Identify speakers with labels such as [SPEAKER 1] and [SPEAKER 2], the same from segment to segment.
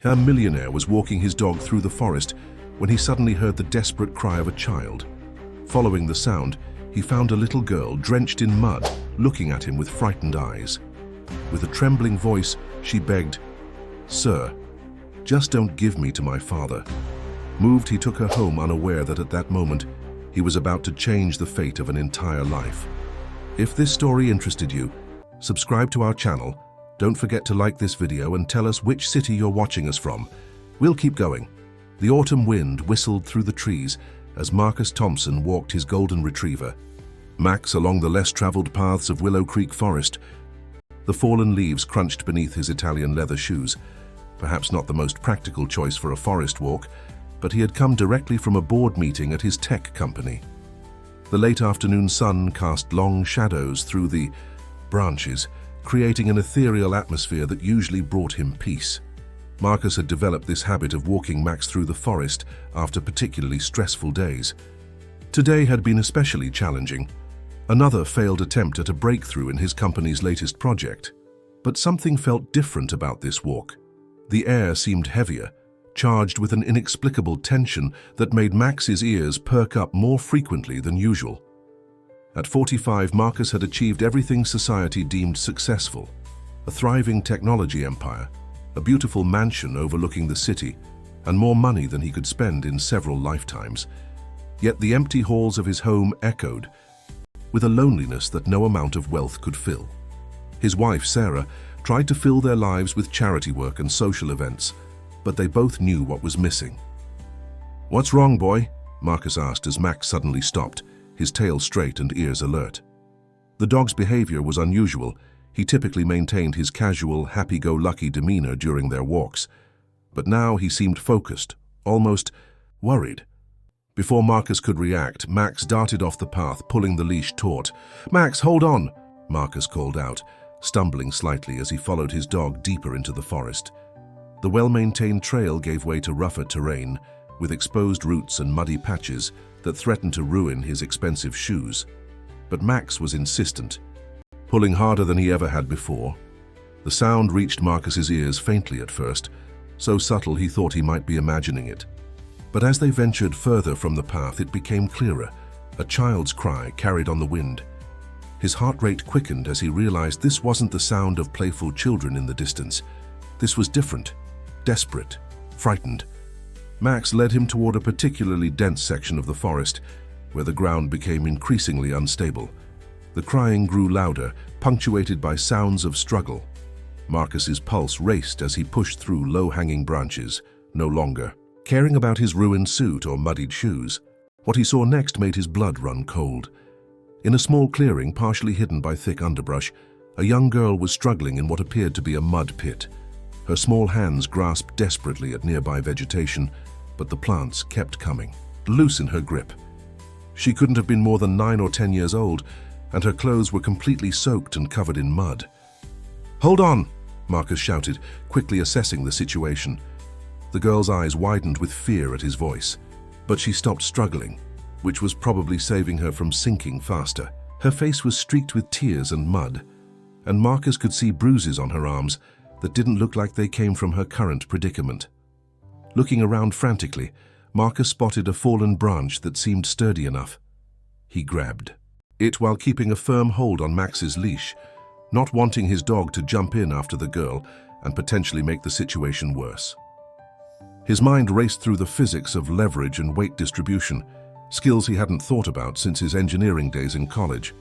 [SPEAKER 1] A millionaire was walking his dog through the forest when he suddenly heard the desperate cry of a child. Following the sound, he found a little girl drenched in mud, looking at him with frightened eyes. With a trembling voice, she begged, "Sir, just don't give me to my father." Moved, he took her home, unaware that at that moment, he was about to change the fate of an entire life. If this story interested you, subscribe to our channel. Don't forget to like this video and tell us which city you're watching us from. We'll keep going. The autumn wind whistled through the trees as Marcus Thompson walked his golden retriever, Max, along the less traveled paths of Willow Creek Forest. The fallen leaves crunched beneath his Italian leather shoes. Perhaps not the most practical choice for a forest walk, but he had come directly from a board meeting at his tech company. The late afternoon sun cast long shadows through the branches, creating an ethereal atmosphere that usually brought him peace. Marcus had developed this habit of walking Max through the forest after particularly stressful days. Today had been especially challenging. Another failed attempt at a breakthrough in his company's latest project. But something felt different about this walk. The air seemed heavier, charged with an inexplicable tension that made Max's ears perk up more frequently than usual. At 45, Marcus had achieved everything society deemed successful: a thriving technology empire, a beautiful mansion overlooking the city, and more money than he could spend in several lifetimes. Yet the empty halls of his home echoed with a loneliness that no amount of wealth could fill. His wife, Sarah, tried to fill their lives with charity work and social events, but they both knew what was missing. "What's wrong, boy?" Marcus asked as Max suddenly stopped, his tail straight and ears alert. The dog's behavior was unusual. He typically maintained his casual, happy-go-lucky demeanor during their walks, but now he seemed focused, almost worried. Before Marcus could react, Max darted off the path, pulling the leash taut. "Max, hold on!" Marcus called out, stumbling slightly as he followed his dog deeper into the forest. The well-maintained trail gave way to rougher terrain, with exposed roots and muddy patches that threatened to ruin his expensive shoes. But Max was insistent, pulling harder than he ever had before. The sound reached Marcus's ears faintly at first, so subtle he thought he might be imagining it. But as they ventured further from the path, it became clearer, a child's cry carried on the wind. His heart rate quickened as he realized this wasn't the sound of playful children in the distance. This was different, desperate, frightened. Max led him toward a particularly dense section of the forest, where the ground became increasingly unstable. The crying grew louder, punctuated by sounds of struggle. Marcus's pulse raced as he pushed through low-hanging branches, no longer caring about his ruined suit or muddied shoes. What he saw next made his blood run cold. In a small clearing, partially hidden by thick underbrush, a young girl was struggling in what appeared to be a mud pit. Her small hands grasped desperately at nearby vegetation, but the plants kept coming, loose in her grip. She couldn't have been more than 9 or 10 years old, and her clothes were completely soaked and covered in mud. "Hold on!" Marcus shouted, quickly assessing the situation. The girl's eyes widened with fear at his voice, but she stopped struggling, which was probably saving her from sinking faster. Her face was streaked with tears and mud, and Marcus could see bruises on her arms that didn't look like they came from her current predicament. Looking around frantically, Marcus spotted a fallen branch that seemed sturdy enough. He grabbed it while keeping a firm hold on Max's leash, not wanting his dog to jump in after the girl and potentially make the situation worse. His mind raced through the physics of leverage and weight distribution, skills he hadn't thought about since his engineering days in college.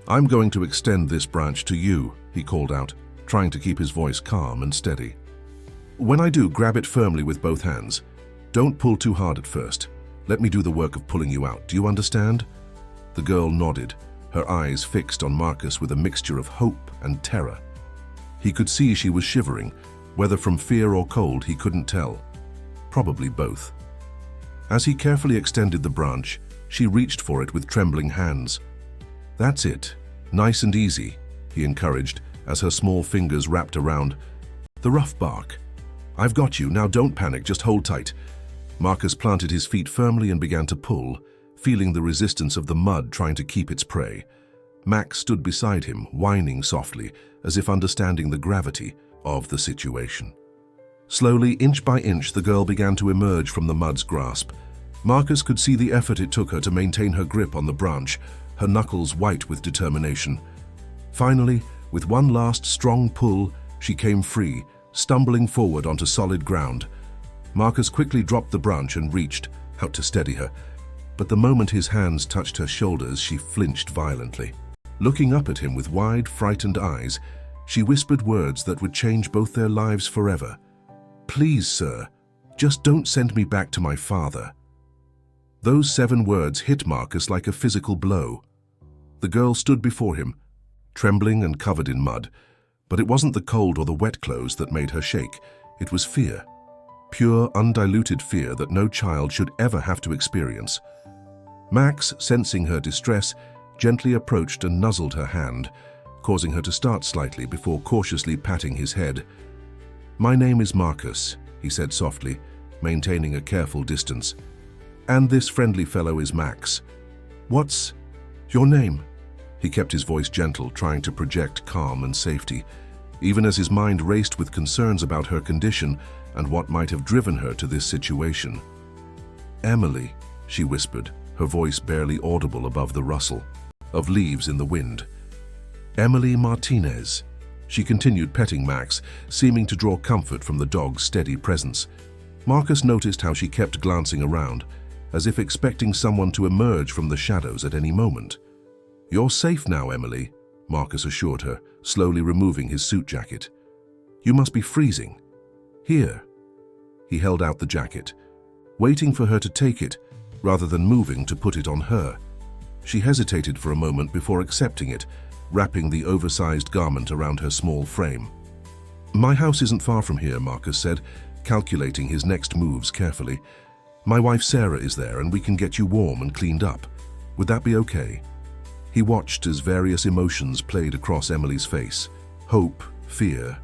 [SPEAKER 1] "I'm going to extend this branch to you," he called out, trying to keep his voice calm and steady. "When I do, grab it firmly with both hands. Don't pull too hard at first. Let me do the work of pulling you out. Do you understand?" The girl nodded, her eyes fixed on Marcus with a mixture of hope and terror. He could see she was shivering, whether from fear or cold he couldn't tell. Probably both. As he carefully extended the branch, she reached for it with trembling hands. "That's it. Nice and easy," he encouraged as her small fingers wrapped around the rough bark. "I've got you. Now don't panic, just hold tight." Marcus planted his feet firmly and began to pull, feeling the resistance of the mud trying to keep its prey. Max stood beside him, whining softly, as if understanding the gravity of the situation. Slowly, inch by inch, the girl began to emerge from the mud's grasp. Marcus could see the effort it took her to maintain her grip on the branch, her knuckles white with determination. Finally, with one last strong pull, she came free, stumbling forward onto solid ground. Marcus quickly dropped the branch and reached out to steady her, but the moment his hands touched her shoulders, she flinched violently. Looking up at him with wide, frightened eyes, she whispered words that would change both their lives forever. "Please, sir, just don't send me back to my father." Those 7 words hit Marcus like a physical blow. The girl stood before him, trembling and covered in mud, but it wasn't the cold or the wet clothes that made her shake. It was fear. Pure, undiluted fear that no child should ever have to experience. Max, sensing her distress, gently approached and nuzzled her hand, causing her to start slightly before cautiously patting his head. "My name is Marcus," he said softly, maintaining a careful distance. "And this friendly fellow is Max. What's your name?" He kept his voice gentle, trying to project calm and safety, even as his mind raced with concerns about her condition and what might have driven her to this situation. "Emily," she whispered, her voice barely audible above the rustle of leaves in the wind. "Emily Martinez." She continued petting Max, seeming to draw comfort from the dog's steady presence. Marcus noticed how she kept glancing around, as if expecting someone to emerge from the shadows at any moment. "You're safe now, Emily," Marcus assured her, slowly removing his suit jacket. "You must be freezing. Here." He held out the jacket, waiting for her to take it, rather than moving to put it on her. She hesitated for a moment before accepting it, wrapping the oversized garment around her small frame. "My house isn't far from here," Marcus said, calculating his next moves carefully. "My wife Sarah is there, and we can get you warm and cleaned up. Would that be okay?" He watched as various emotions played across Emily's face. Hope, fear,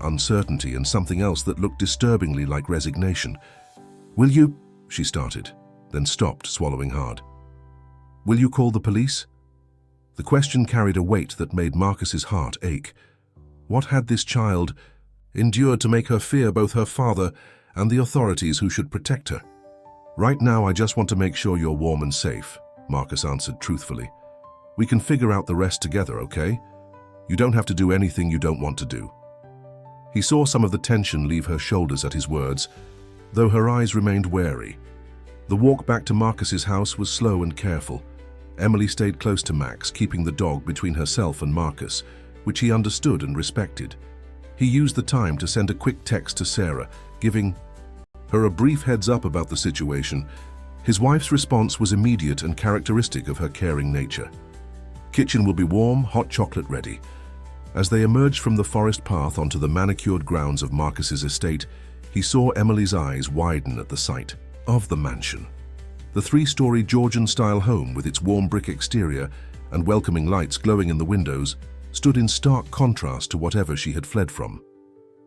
[SPEAKER 1] uncertainty, and something else that looked disturbingly like resignation. "Will you—" she started, then stopped, swallowing hard. "Will you call the police?" The question carried a weight that made Marcus's heart ache. What had this child endured to make her fear both her father and the authorities who should protect her? "Right now, I just want to make sure you're warm and safe," Marcus answered truthfully. "We can figure out the rest together, okay? You don't have to do anything you don't want to do." He saw some of the tension leave her shoulders at his words, though her eyes remained wary. The walk back to Marcus's house was slow and careful. Emily stayed close to Max, keeping the dog between herself and Marcus, which he understood and respected. He used the time to send a quick text to Sarah, giving her a brief heads-up about the situation. His wife's response was immediate and characteristic of her caring nature. "Kitchen will be warm, hot chocolate ready." As they emerged from the forest path onto the manicured grounds of Marcus's estate, he saw Emily's eyes widen at the sight of the mansion. The 3-story Georgian-style home, with its warm brick exterior and welcoming lights glowing in the windows, stood in stark contrast to whatever she had fled from.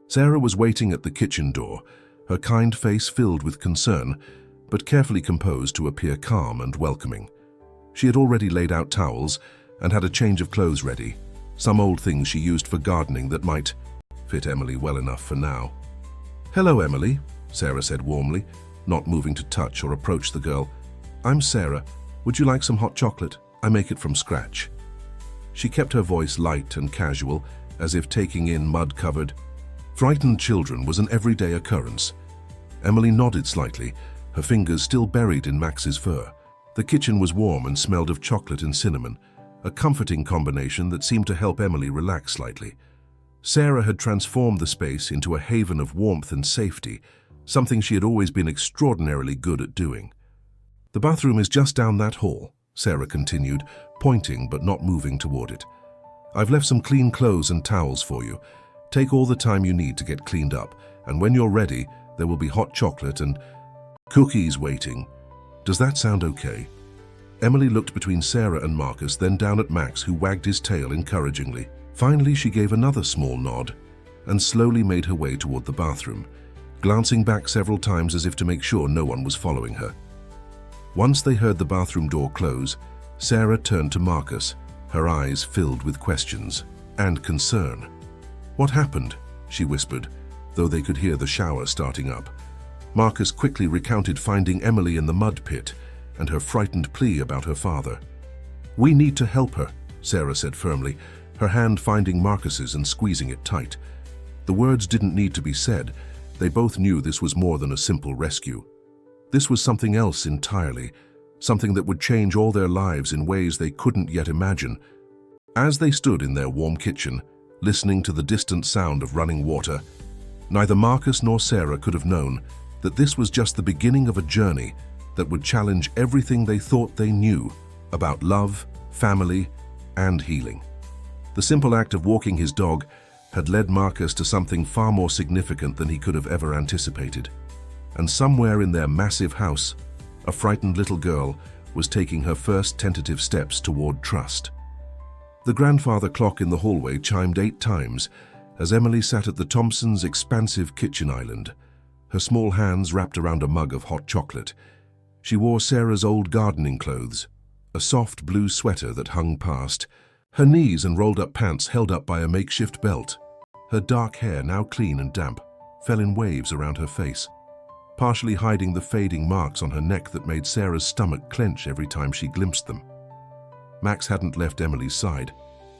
[SPEAKER 1] Sarah was waiting at the kitchen door, her kind face filled with concern, but carefully composed to appear calm and welcoming. She had already laid out towels and had a change of clothes ready, some old things she used for gardening that might fit Emily well enough for now. "Hello, Emily," Sarah said warmly, not moving to touch or approach the girl. "I'm Sarah. Would you like some hot chocolate? I make it from scratch." She kept her voice light and casual, as if taking in mud-covered. Frightened children was an everyday occurrence. Emily nodded slightly, her fingers still buried in Max's fur. The kitchen was warm and smelled of chocolate and cinnamon, a comforting combination that seemed to help Emily relax slightly. Sarah had transformed the space into a haven of warmth and safety, something she had always been extraordinarily good at doing. "The bathroom is just down that hall," Sarah continued, pointing but not moving toward it. "I've left some clean clothes and towels for you. Take all the time you need to get cleaned up, and when you're ready, there will be hot chocolate and cookies waiting. Does that sound okay?" Emily looked between Sarah and Marcus, then down at Max, who wagged his tail encouragingly. Finally, she gave another small nod and slowly made her way toward the bathroom, glancing back several times as if to make sure no one was following her. Once they heard the bathroom door close, Sarah turned to Marcus, her eyes filled with questions and concern. "What happened?" she whispered, though they could hear the shower starting up. Marcus quickly recounted finding Emily in the mud pit and her frightened plea about her father. "We need to help her," Sarah said firmly, her hand finding Marcus's and squeezing it tight. The words didn't need to be said. They both knew this was more than a simple rescue. This was something else entirely, something that would change all their lives in ways they couldn't yet imagine. As they stood in their warm kitchen, listening to the distant sound of running water, neither Marcus nor Sarah could have known that this was just the beginning of a journey that would challenge everything they thought they knew about love, family, and healing. The simple act of walking his dog had led Marcus to something far more significant than he could have ever anticipated. And somewhere in their massive house, a frightened little girl was taking her first tentative steps toward trust. The grandfather clock in the hallway chimed 8 times as Emily sat at the Thompsons' expansive kitchen island, her small hands wrapped around a mug of hot chocolate. She wore Sarah's old gardening clothes, a soft blue sweater that hung past, her knees and rolled-up pants held up by a makeshift belt. Her dark hair, now clean and damp, fell in waves around her face, partially hiding the fading marks on her neck that made Sarah's stomach clench every time she glimpsed them. Max hadn't left Emily's side,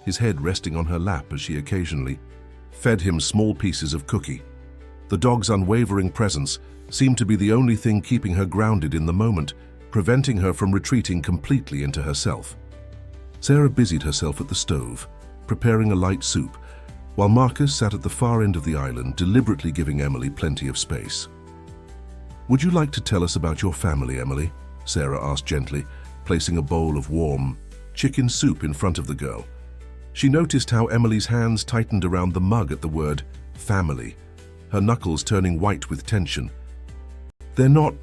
[SPEAKER 1] his head resting on her lap as she occasionally fed him small pieces of cookie. The dog's unwavering presence seemed to be the only thing keeping her grounded in the moment, preventing her from retreating completely into herself. Sarah busied herself at the stove, preparing a light soup, while Marcus sat at the far end of the island, deliberately giving Emily plenty of space. "Would you like to tell us about your family, Emily?" Sarah asked gently, placing a bowl of warm chicken soup in front of the girl. She noticed how Emily's hands tightened around the mug at the word family, her knuckles turning white with tension. "They're not,"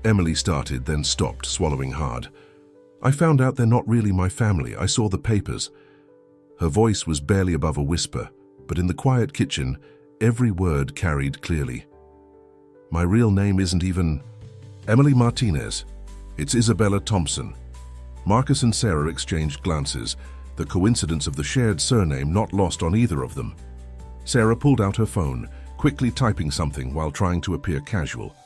[SPEAKER 1] Emily started, then stopped, swallowing hard. "I found out they're not really my family. I saw the papers." Her voice was barely above a whisper, but in the quiet kitchen, every word carried clearly. "My real name isn't even Emily Martinez. It's Isabella Thompson." Marcus and Sarah exchanged glances, the coincidence of the shared surname not lost on either of them. Sarah pulled out her phone, quickly typing something while trying to appear casual.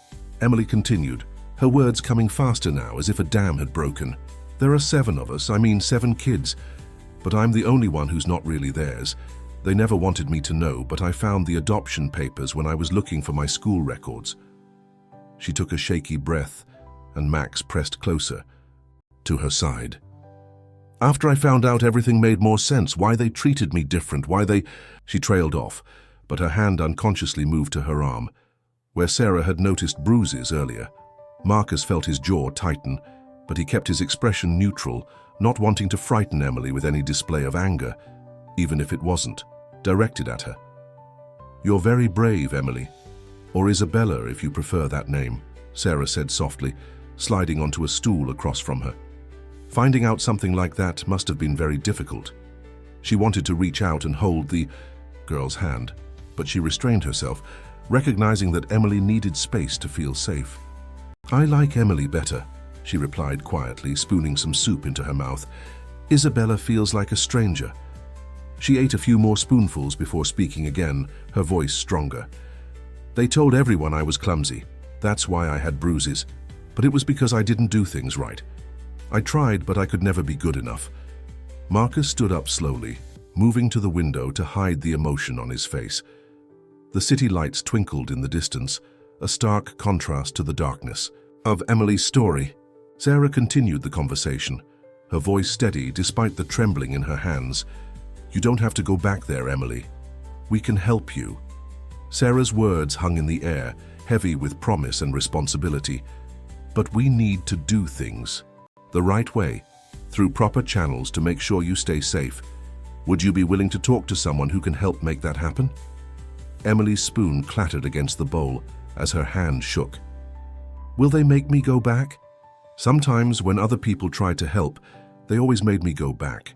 [SPEAKER 1] Emily continued, her words coming faster now as if a dam had broken. "There are 7 of us, 7 kids, but I'm the only one who's not really theirs. They never wanted me to know, but I found the adoption papers when I was looking for my school records." She took a shaky breath, and Max pressed closer to her side. "After I found out, everything made more sense. Why they treated me different, why they—" She trailed off, but her hand unconsciously moved to her arm, where Sarah had noticed bruises earlier. Marcus felt his jaw tighten, but he kept his expression neutral, not wanting to frighten Emily with any display of anger, even if it wasn't directed at her. "You're very brave, Emily. Or Isabella, if you prefer that name," Sarah said softly, sliding onto a stool across from her. Finding out something like that must have been very difficult. She wanted to reach out and hold the girl's hand, but she restrained herself, recognizing that Emily needed space to feel safe. "I like Emily better," she replied quietly, spooning some soup into her mouth. "Isabella feels like a stranger." She ate a few more spoonfuls before speaking again, her voice stronger. "They told everyone I was clumsy. That's why I had bruises. But it was because I didn't do things right. I tried, but I could never be good enough." Marcus stood up slowly, moving to the window to hide the emotion on his face. The city lights twinkled in the distance, a stark contrast to the darkness of Emily's story. Sarah continued the conversation, her voice steady despite the trembling in her hands. "You don't have to go back there, Emily. We can help you." Sarah's words hung in the air, heavy with promise and responsibility. "But we need to do things the right way, through proper channels to make sure you stay safe. Would you be willing to talk to someone who can help make that happen?" Emily's spoon clattered against the bowl as her hand shook. "Will they make me go back?" "Sometimes when other people tried to help, they always made me go back.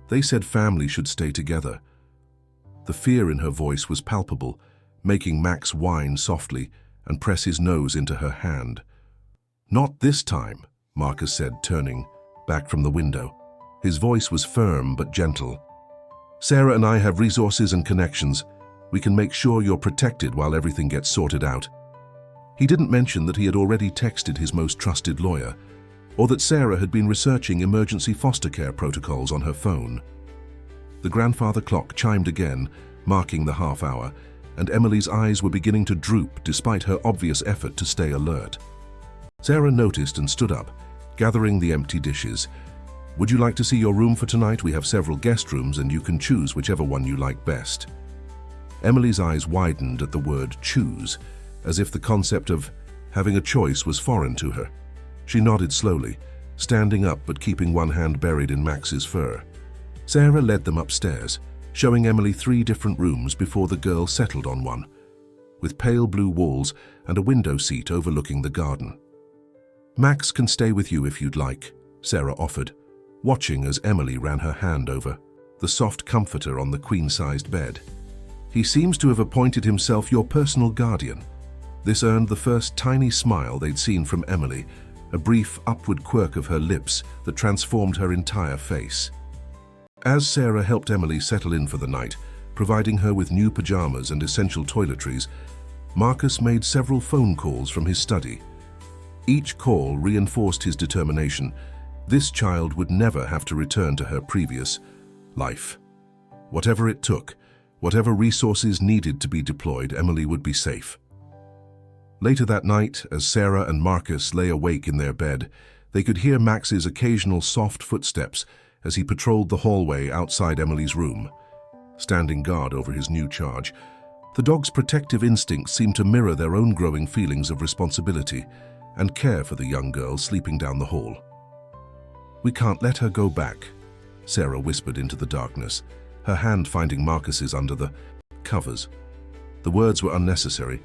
[SPEAKER 1] They said family should stay together." The fear in her voice was palpable, making Max whine softly and press his nose into her hand. "Not this time," Marcus said, turning back from the window. His voice was firm but gentle. "Sarah and I have resources and connections. We can make sure you're protected while everything gets sorted out." He didn't mention that he had already texted his most trusted lawyer, or that Sarah had been researching emergency foster care protocols on her phone. The grandfather clock chimed again, marking the half hour, and Emily's eyes were beginning to droop despite her obvious effort to stay alert. Sarah noticed and stood up, gathering the empty dishes. "Would you like to see your room for tonight? We have several guest rooms and you can choose whichever one you like best." Emily's eyes widened at the word choose, as if the concept of having a choice was foreign to her. She nodded slowly, standing up but keeping one hand buried in Max's fur. Sarah led them upstairs, showing Emily 3 different rooms before the girl settled on one, with pale blue walls and a window seat overlooking the garden. "Max can stay with you if you'd like," Sarah offered, watching as Emily ran her hand over the soft comforter on the queen-sized bed. "He seems to have appointed himself your personal guardian." This earned the first tiny smile they'd seen from Emily, a brief upward quirk of her lips that transformed her entire face. As Sarah helped Emily settle in for the night, providing her with new pajamas and essential toiletries, Marcus made several phone calls from his study. Each call reinforced his determination. This child would never have to return to her previous life. Whatever it took, whatever resources needed to be deployed, Emily would be safe. Later that night, as Sarah and Marcus lay awake in their bed, they could hear Max's occasional soft footsteps as he patrolled the hallway outside Emily's room, standing guard over his new charge. The dog's protective instincts seemed to mirror their own growing feelings of responsibility and care for the young girl sleeping down the hall. "We can't let her go back," Sarah whispered into the darkness, her hand finding Marcus's under the covers. The words were unnecessary.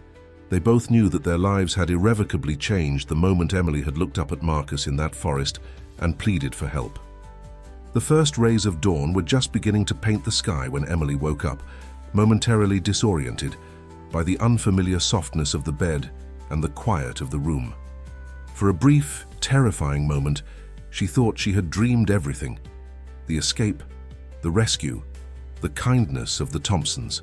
[SPEAKER 1] They both knew that their lives had irrevocably changed the moment Emily had looked up at Marcus in that forest and pleaded for help. The first rays of dawn were just beginning to paint the sky when Emily woke up, momentarily disoriented by the unfamiliar softness of the bed and the quiet of the room. For a brief, terrifying moment, she thought she had dreamed everything: the escape, the rescue, the kindness of the Thompsons.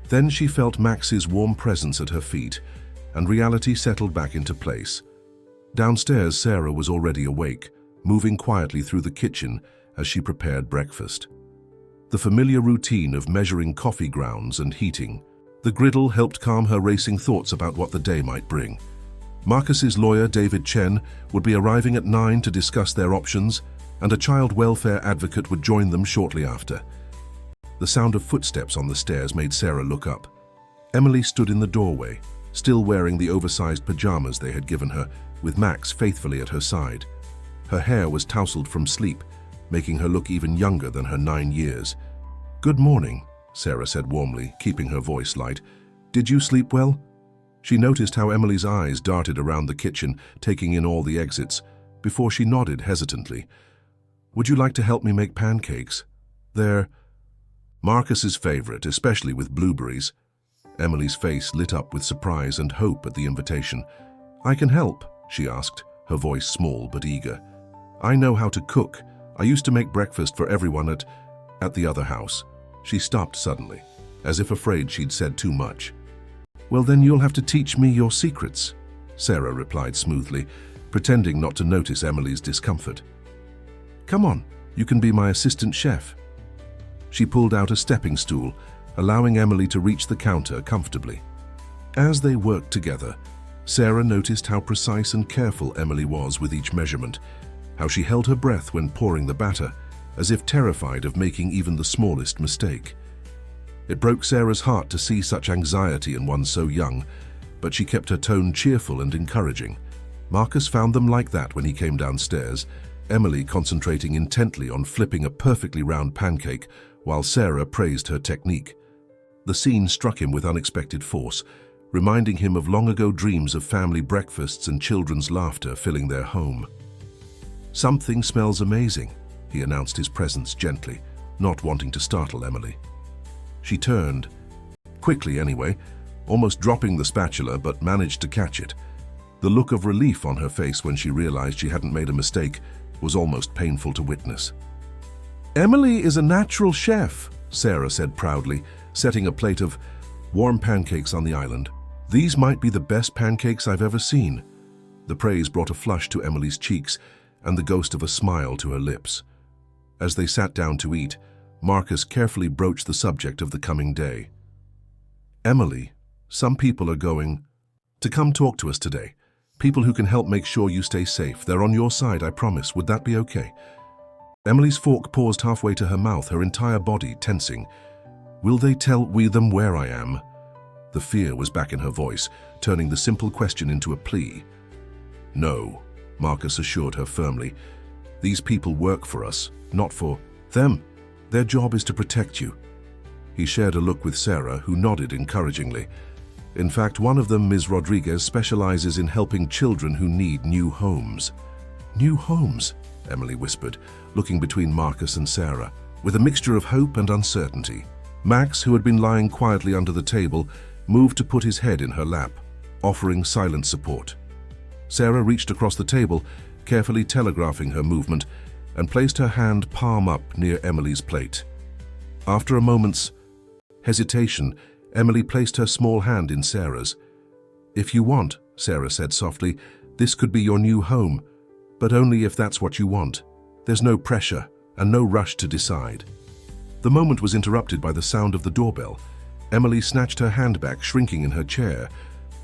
[SPEAKER 1] Then she felt Max's warm presence at her feet, and reality settled back into place. Downstairs, Sarah was already awake, moving quietly through the kitchen as she prepared breakfast. The familiar routine of measuring coffee grounds and heating the griddle helped calm her racing thoughts about what the day might bring. Marcus's lawyer, David Chen, would be arriving at 9 to discuss their options, and a child welfare advocate would join them shortly after. The sound of footsteps on the stairs made Sarah look up. Emily stood in the doorway, still wearing the oversized pajamas they had given her, with Max faithfully at her side. Her hair was tousled from sleep, making her look even younger than her 9 years. "Good morning," Sarah said warmly, keeping her voice light. "Did you sleep well?" She noticed how Emily's eyes darted around the kitchen, taking in all the exits, before she nodded hesitantly. "Would you like to help me make pancakes? They're Marcus's favorite, especially with blueberries." Emily's face lit up with surprise and hope at the invitation. "I can help," she asked, her voice small but eager. "I know how to cook. I used to make breakfast for everyone at the other house." She stopped suddenly, as if afraid she'd said too much. "Well, then you'll have to teach me your secrets," Sarah replied smoothly, pretending not to notice Emily's discomfort. "Come on, you can be my assistant chef." She pulled out a stepping stool, allowing Emily to reach the counter comfortably. As they worked together, Sarah noticed how precise and careful Emily was with each measurement, how she held her breath when pouring the batter, as if terrified of making even the smallest mistake. It broke Sarah's heart to see such anxiety in one so young, but she kept her tone cheerful and encouraging. Marcus found them like that when he came downstairs, Emily concentrating intently on flipping a perfectly round pancake, while Sarah praised her technique. The scene struck him with unexpected force, reminding him of long-ago dreams of family breakfasts and children's laughter filling their home. "Something smells amazing," he announced his presence gently, not wanting to startle Emily. She turned, quickly anyway, almost dropping the spatula, but managed to catch it. The look of relief on her face when she realized she hadn't made a mistake was almost painful to witness. "Emily is a natural chef," Sarah said proudly, setting a plate of Warm pancakes on the island. These might be the best pancakes I've ever seen. The praise brought a flush to Emily's cheeks and the ghost of a smile to her lips. As they sat down to eat, Marcus carefully broached the subject of the coming day. Emily, some people are going to come talk to us today. People who can help make sure you stay safe. They're on your side, I promise. Would that be okay? Emily's fork paused halfway to her mouth, her entire body tensing. Will they tell them where I am? The fear was back in her voice, turning the simple question into a plea. No, Marcus assured her firmly. These people work for us, not for them. Their job is to protect you. He shared a look with Sarah, who nodded encouragingly. In fact, one of them, Ms. Rodriguez, specializes in helping children who need new homes. New homes, Emily whispered, looking between Marcus and Sarah, with a mixture of hope and uncertainty. Max, who had been lying quietly under the table, moved to put his head in her lap, offering silent support. Sarah reached across the table, carefully telegraphing her movement, and placed her hand palm up near Emily's plate. After a moment's hesitation, Emily placed her small hand in Sarah's. If you want, Sarah said softly, this could be your new home, but only if that's what you want. There's no pressure and no rush to decide. The moment was interrupted by the sound of the doorbell. Emily snatched her hand back, shrinking in her chair.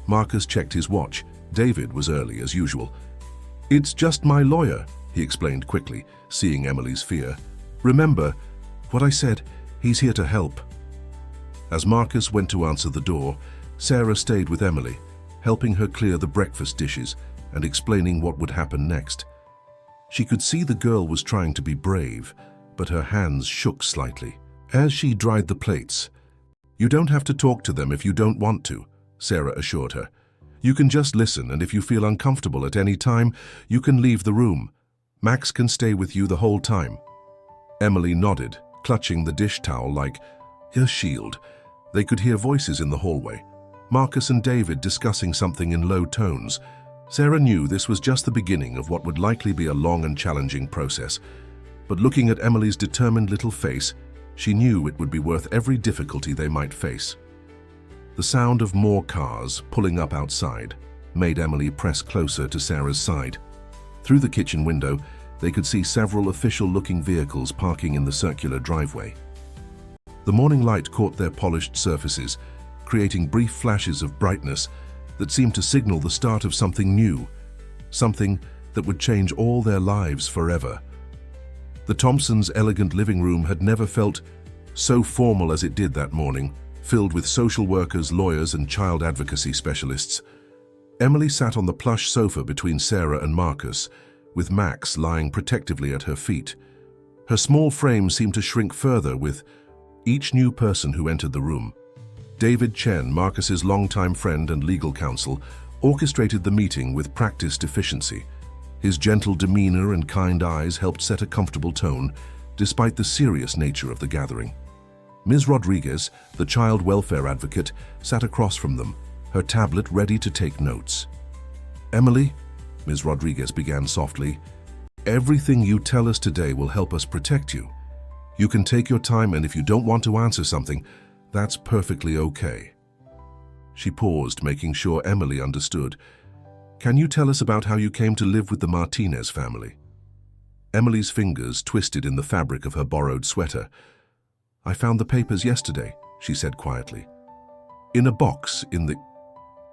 [SPEAKER 1] Marcus checked his watch. David was early as usual. It's just my lawyer, he explained quickly, seeing Emily's fear. Remember what I said, he's here to help. As Marcus went to answer the door, Sarah stayed with Emily, helping her clear the breakfast dishes and explaining what would happen next. She could see the girl was trying to be brave, but her hands shook slightly. As she dried the plates, "You don't have to talk to them if you don't want to," Sarah assured her. "You can just listen, and if you feel uncomfortable at any time, you can leave the room. Max can stay with you the whole time." Emily nodded, clutching the dish towel like a shield. They could hear voices in the hallway, Marcus and David discussing something in low tones. Sarah knew this was just the beginning of what would likely be a long and challenging process. But looking at Emily's determined little face, she knew it would be worth every difficulty they might face. The sound of more cars pulling up outside made Emily press closer to Sarah's side. Through the kitchen window, they could see several official-looking vehicles parking in the circular driveway. The morning light caught their polished surfaces, creating brief flashes of brightness that seemed to signal the start of something new, something that would change all their lives forever. The Thompsons' elegant living room had never felt so formal as it did that morning, filled with social workers, lawyers, and child advocacy specialists. Emily sat on the plush sofa between Sarah and Marcus, with Max lying protectively at her feet. Her small frame seemed to shrink further with each new person who entered the room. David Chen, Marcus's longtime friend and legal counsel, orchestrated the meeting with practiced efficiency. His gentle demeanor and kind eyes helped set a comfortable tone, despite the serious nature of the gathering. Ms. Rodriguez, the child welfare advocate, sat across from them, her tablet ready to take notes. "Emily," Ms. Rodriguez began softly, "everything you tell us today will help us protect you. You can take your time, and if you don't want to answer something, that's perfectly okay." She paused, making sure Emily understood. "Can you tell us about how you came to live with the Martinez family?" Emily's fingers twisted in the fabric of her borrowed sweater. "I found the papers yesterday," she said quietly. "In a box in the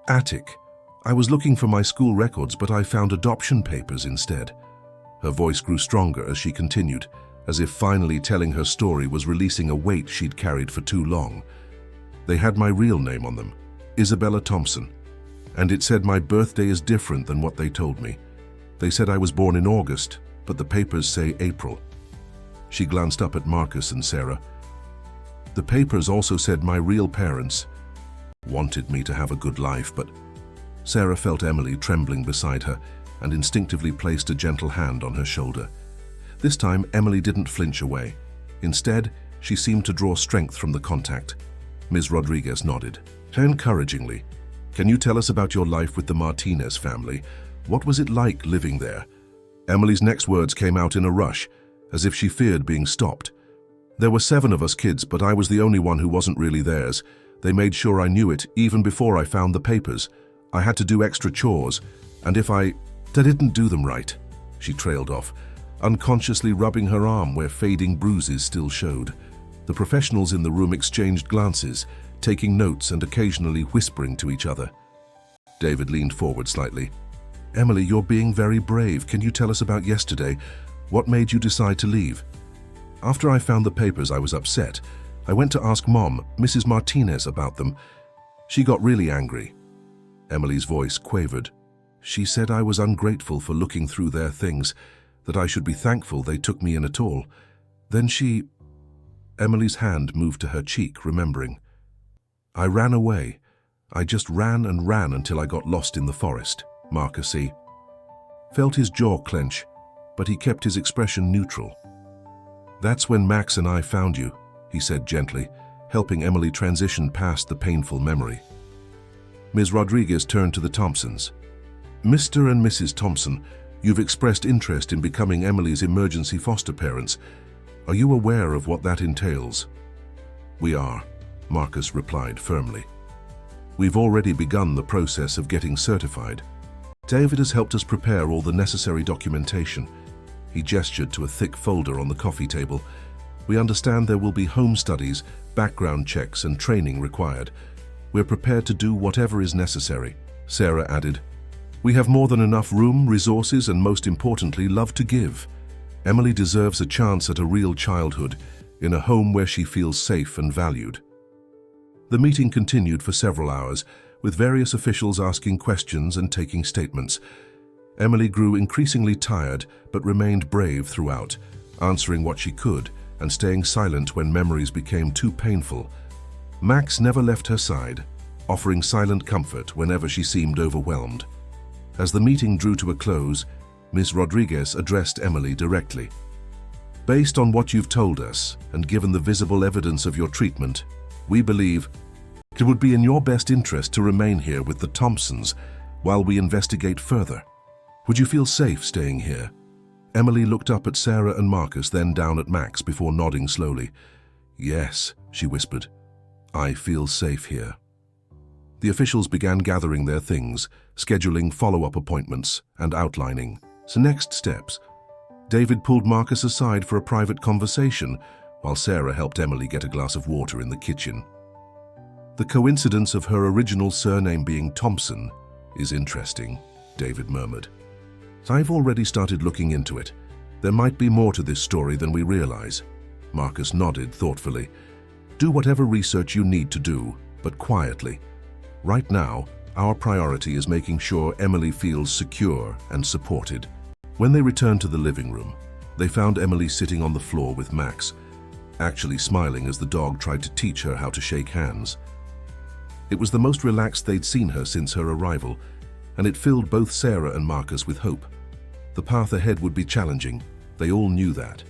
[SPEAKER 1] attic. I was looking for my school records, but I found adoption papers instead." Her voice grew stronger as she continued, as if finally telling her story was releasing a weight she'd carried for too long. "They had my real name on them, Isabella Thompson, and it said my birthday is different than what they told me. They said I was born in August, but the papers say April." She glanced up at Marcus and Sarah. "The papers also said my real parents wanted me to have a good life, but..." Sarah felt Emily trembling beside her and instinctively placed a gentle hand on her shoulder. This time, Emily didn't flinch away. Instead, she seemed to draw strength from the contact. Ms. Rodriguez nodded. Encouragingly, "Can you tell us about your life with the Martinez family? What was it like living there?" Emily's next words came out in a rush, as if she feared being stopped. "There were 7 of us kids, but I was the only one who wasn't really theirs. They made sure I knew it even before I found the papers. I had to do extra chores, and if I didn't do them right," she trailed off, unconsciously rubbing her arm where fading bruises still showed. The professionals in the room exchanged glances, taking notes and occasionally whispering to each other. David leaned forward slightly. "Emily, you're being very brave. Can you tell us about yesterday? What made you decide to leave?" "After I found the papers, I was upset. I went to ask Mom, Mrs. Martinez, about them. She got really angry." Emily's voice quavered. "She said I was ungrateful for looking through their things, that I should be thankful they took me in at all. Then she—" Emily's hand moved to her cheek, remembering. "I ran away. I just ran and ran until I got lost in the forest," Marcus felt his jaw clench, but he kept his expression neutral. "That's when Max and I found you," he said gently, helping Emily transition past the painful memory. Ms. Rodriguez turned to the Thompsons. "Mr. and Mrs. Thompson, you've expressed interest in becoming Emily's emergency foster parents. Are you aware of what that entails?" "We are," Marcus replied firmly. "We've already begun the process of getting certified. David has helped us prepare all the necessary documentation." He gestured to a thick folder on the coffee table. "We understand there will be home studies, background checks, and training required. We're prepared to do whatever is necessary," Sarah added. "We have more than enough room, resources, and most importantly, love to give. Emily deserves a chance at a real childhood, in a home where she feels safe and valued." The meeting continued for several hours, with various officials asking questions and taking statements. Emily grew increasingly tired, but remained brave throughout, answering what she could and staying silent when memories became too painful. Max never left her side, offering silent comfort whenever she seemed overwhelmed. As the meeting drew to a close, Ms. Rodriguez addressed Emily directly. "Based on what you've told us, and given the visible evidence of your treatment, we believe it would be in your best interest to remain here with the Thompsons while we investigate further. Would you feel safe staying here?" Emily looked up at Sarah and Marcus, then down at Max before nodding slowly. "Yes," she whispered. "I feel safe here." The officials began gathering their things, scheduling follow-up appointments, and outlining the next steps. David pulled Marcus aside for a private conversation, while Sarah helped Emily get a glass of water in the kitchen. "The coincidence of her original surname being Thompson is interesting," David murmured. "I've already started looking into it. There might be more to this story than we realize." Marcus nodded thoughtfully. "Do whatever research you need to do, but quietly. Right now, our priority is making sure Emily feels secure and supported." When they returned to the living room, they found Emily sitting on the floor with Max, actually smiling as the dog tried to teach her how to shake hands. It was the most relaxed they'd seen her since her arrival, and it filled both Sarah and Marcus with hope. The path ahead would be challenging, they all knew that.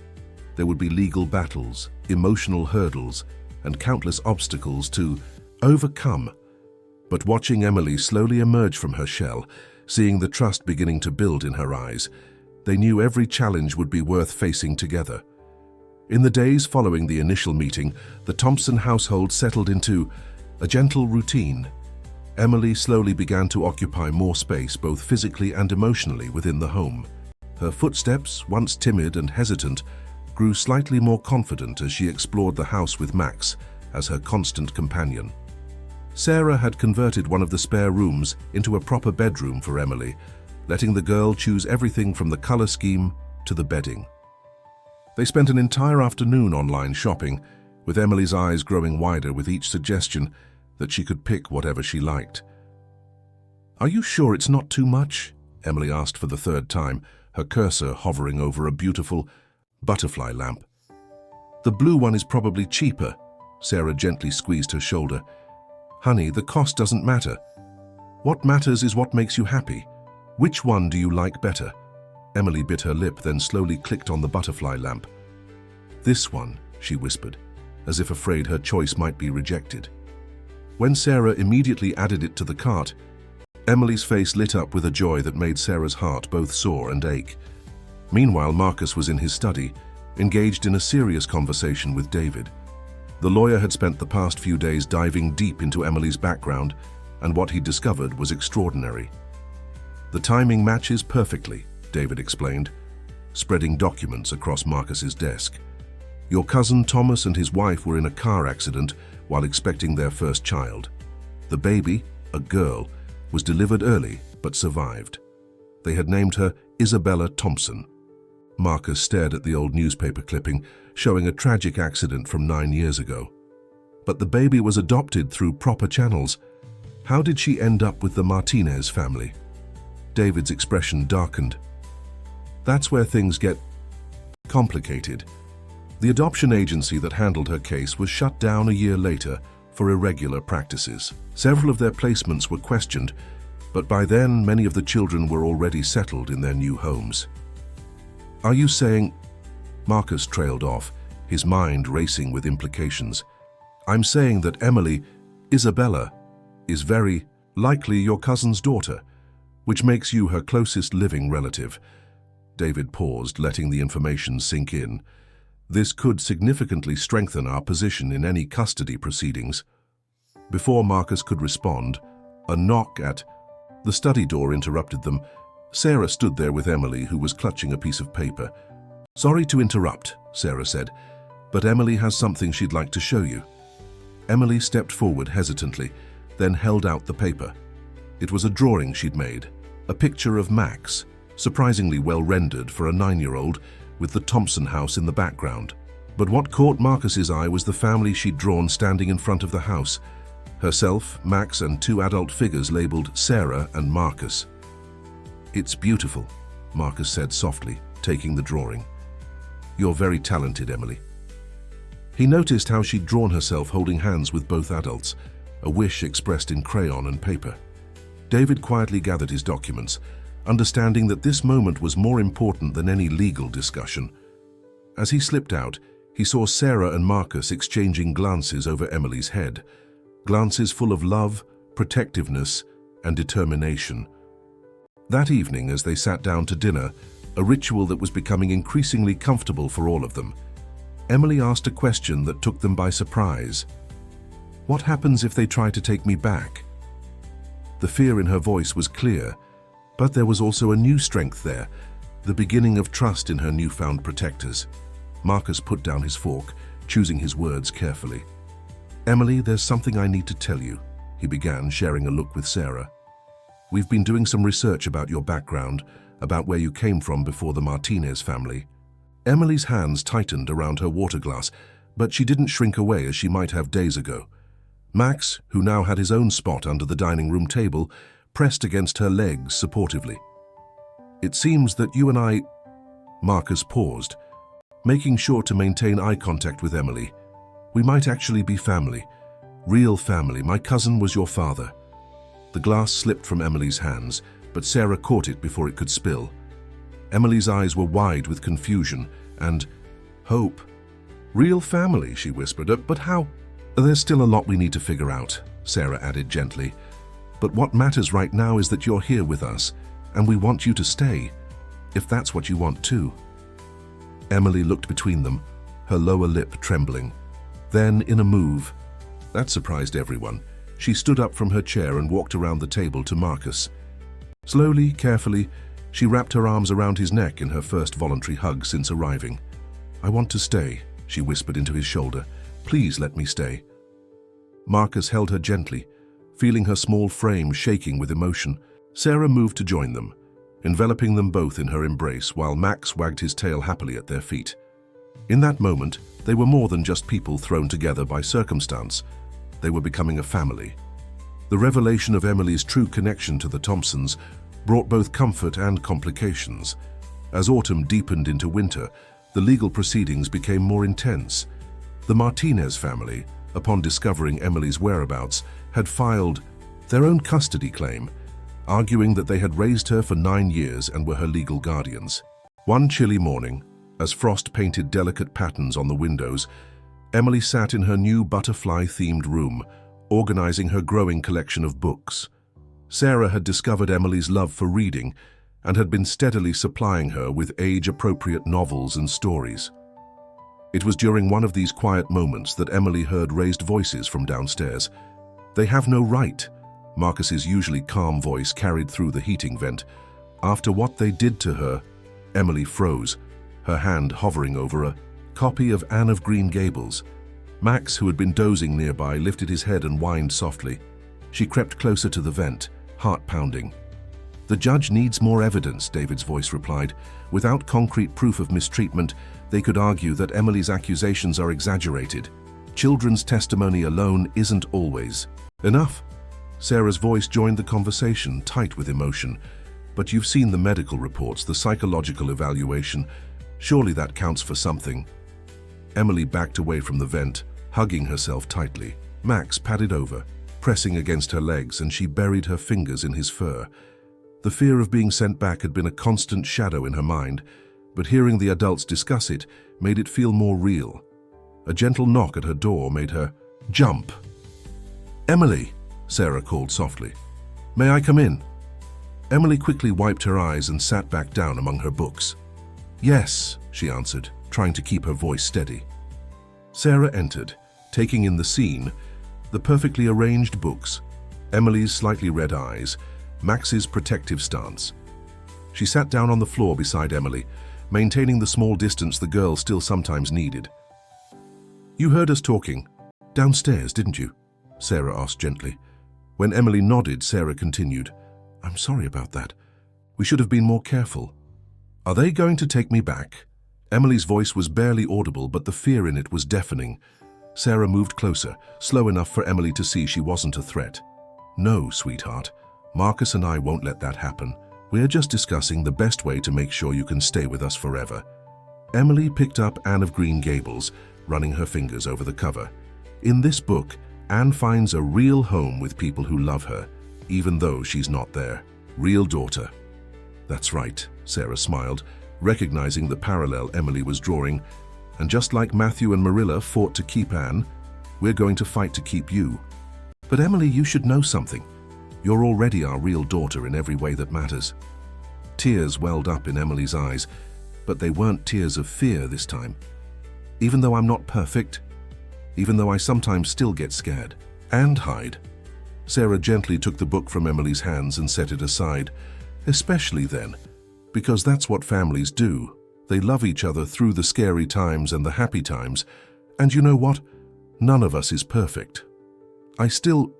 [SPEAKER 1] There would be legal battles, emotional hurdles, and countless obstacles to overcome. But watching Emily slowly emerge from her shell, seeing the trust beginning to build in her eyes, they knew every challenge would be worth facing together. In the days following the initial meeting, the Thompson household settled into a gentle routine. Emily slowly began to occupy more space, both physically and emotionally, within the home. Her footsteps, once timid and hesitant, grew slightly more confident as she explored the house with Max as her constant companion. Sarah had converted one of the spare rooms into a proper bedroom for Emily, letting the girl choose everything from the color scheme to the bedding. They spent an entire afternoon online shopping, with Emily's eyes growing wider with each suggestion that she could pick whatever she liked. "Are you sure it's not too much?" Emily asked for the third time, her cursor hovering over a beautiful butterfly lamp. "The blue one is probably cheaper." Sarah gently squeezed her shoulder. "Honey, the cost doesn't matter. What matters is what makes you happy. Which one do you like better?" Emily bit her lip, then slowly clicked on the butterfly lamp. "This one," she whispered, as if afraid her choice might be rejected. When Sarah immediately added it to the cart, Emily's face lit up with a joy that made Sarah's heart both soar and ache. Meanwhile, Marcus was in his study, engaged in a serious conversation with David. The lawyer had spent the past few days diving deep into Emily's background, and what he discovered was extraordinary. "The timing matches perfectly," David explained, spreading documents across Marcus's desk. "Your cousin Thomas and his wife were in a car accident while expecting their first child. The baby, a girl, was delivered early but survived. They had named her Isabella Thompson." Marcus stared at the old newspaper clipping, showing a tragic accident from 9 years ago. "But the baby was adopted through proper channels. How did she end up with the Martinez family?" David's expression darkened. "That's where things get complicated. The adoption agency that handled her case was shut down a year later for irregular practices. Several of their placements were questioned, but by then many of the children were already settled in their new homes." "Are you saying—" Marcus trailed off, his mind racing with implications. "I'm saying that Emily, Isabella, is very likely your cousin's daughter, which makes you her closest living relative." David paused, letting the information sink in. "This could significantly strengthen our position in any custody proceedings." Before Marcus could respond, a knock at the study door interrupted them. Sarah stood there with Emily, who was clutching a piece of paper. "Sorry to interrupt," Sarah said, "but Emily has something she'd like to show you." Emily stepped forward hesitantly, then held out the paper. It was a drawing she'd made, a picture of Max, surprisingly well rendered for a 9-year-old, with the Thompson house in the background. But what caught Marcus's eye was the family she'd drawn standing in front of the house. Herself, Max, and 2 adult figures labeled Sarah and Marcus. "It's beautiful," Marcus said softly, taking the drawing. "You're very talented, Emily." He noticed how she'd drawn herself holding hands with both adults, a wish expressed in crayon and paper. David quietly gathered his documents, understanding that this moment was more important than any legal discussion. As he slipped out, he saw Sarah and Marcus exchanging glances over Emily's head, glances full of love, protectiveness, and determination. That evening, as they sat down to dinner, a ritual that was becoming increasingly comfortable for all of them, Emily asked a question that took them by surprise. "What happens if they try to take me back?" The fear in her voice was clear, but there was also a new strength there, the beginning of trust in her newfound protectors. Marcus put down his fork, choosing his words carefully. "Emily, there's something I need to tell you," he began, sharing a look with Sarah. "We've been doing some research about your background, about where you came from before the Martinez family." Emily's hands tightened around her water glass, but she didn't shrink away as she might have days ago. Max, who now had his own spot under the dining room table, pressed against her legs supportively. "It seems that you and I—" Marcus paused, making sure to maintain eye contact with Emily. "We might actually be family. Real family. My cousin was your father." The glass slipped from Emily's hands, but Sarah caught it before it could spill. Emily's eyes were wide with confusion and hope. "Real family," she whispered, "but how?" "There's still a lot we need to figure out," Sarah added gently. "But what matters right now is that you're here with us, and we want you to stay, if that's what you want too." Emily looked between them, her lower lip trembling. Then, in a move that surprised everyone, she stood up from her chair and walked around the table to Marcus. Slowly, carefully, she wrapped her arms around his neck in her first voluntary hug since arriving. "I want to stay," she whispered into his shoulder. "Please let me stay." Marcus held her gently, feeling her small frame shaking with emotion. Sarah moved to join them, enveloping them both in her embrace while Max wagged his tail happily at their feet. In that moment, they were more than just people thrown together by circumstance. They were becoming a family. The revelation of Emily's true connection to the Thompsons brought both comfort and complications. As autumn deepened into winter, the legal proceedings became more intense. The Martinez family, upon discovering Emily's whereabouts, had filed their own custody claim, arguing that they had raised her for 9 years and were her legal guardians. One chilly morning, as frost painted delicate patterns on the windows, Emily sat in her new butterfly-themed room, organizing her growing collection of books. Sarah had discovered Emily's love for reading and had been steadily supplying her with age-appropriate novels and stories. It was during one of these quiet moments that Emily heard raised voices from downstairs. "They have no right," Marcus's usually calm voice carried through the heating vent. "After what they did to her." Emily froze, her hand hovering over a copy of Anne of Green Gables. Max, who had been dozing nearby, lifted his head and whined softly. She crept closer to the vent, heart pounding. "The judge needs more evidence," David's voice replied. "Without concrete proof of mistreatment, they could argue that Emily's accusations are exaggerated. Children's testimony alone isn't always enough." Sarah's voice joined the conversation, tight with emotion. "But you've seen the medical reports, the psychological evaluation. Surely that counts for something." Emily backed away from the vent, hugging herself tightly. Max padded over, pressing against her legs, and she buried her fingers in his fur. The fear of being sent back had been a constant shadow in her mind, but hearing the adults discuss it made it feel more real. A gentle knock at her door made her jump. "Emily," Sarah called softly. "May I come in?" Emily quickly wiped her eyes and sat back down among her books. "Yes," she answered, trying to keep her voice steady. Sarah entered, taking in the scene, the perfectly arranged books, Emily's slightly red eyes, Max's protective stance. She sat down on the floor beside Emily, maintaining the small distance the girl still sometimes needed. "You heard us talking downstairs, didn't you?" Sarah asked gently. When Emily nodded, Sarah continued, "I'm sorry about that. We should have been more careful." "Are they going to take me back?" Emily's voice was barely audible, but the fear in it was deafening. Sarah moved closer, slow enough for Emily to see she wasn't a threat. "No, sweetheart. Marcus and I won't let that happen. We're just discussing the best way to make sure you can stay with us forever." Emily picked up Anne of Green Gables, running her fingers over the cover. In this book, Anne finds a real home with people who love her, even though she's not their real daughter. "That's right," Sarah smiled, recognizing the parallel Emily was drawing. "And just like Matthew and Marilla fought to keep Anne, we're going to fight to keep you. But Emily, you should know something. You're already our real daughter in every way that matters." Tears welled up in Emily's eyes, but they weren't tears of fear this time. "Even though I'm not perfect, even though I sometimes still get scared and hide." Sarah gently took the book from Emily's hands and set it aside. "Especially then, because that's what families do. They love each other through the scary times and the happy times. And you know what? None of us is perfect. I still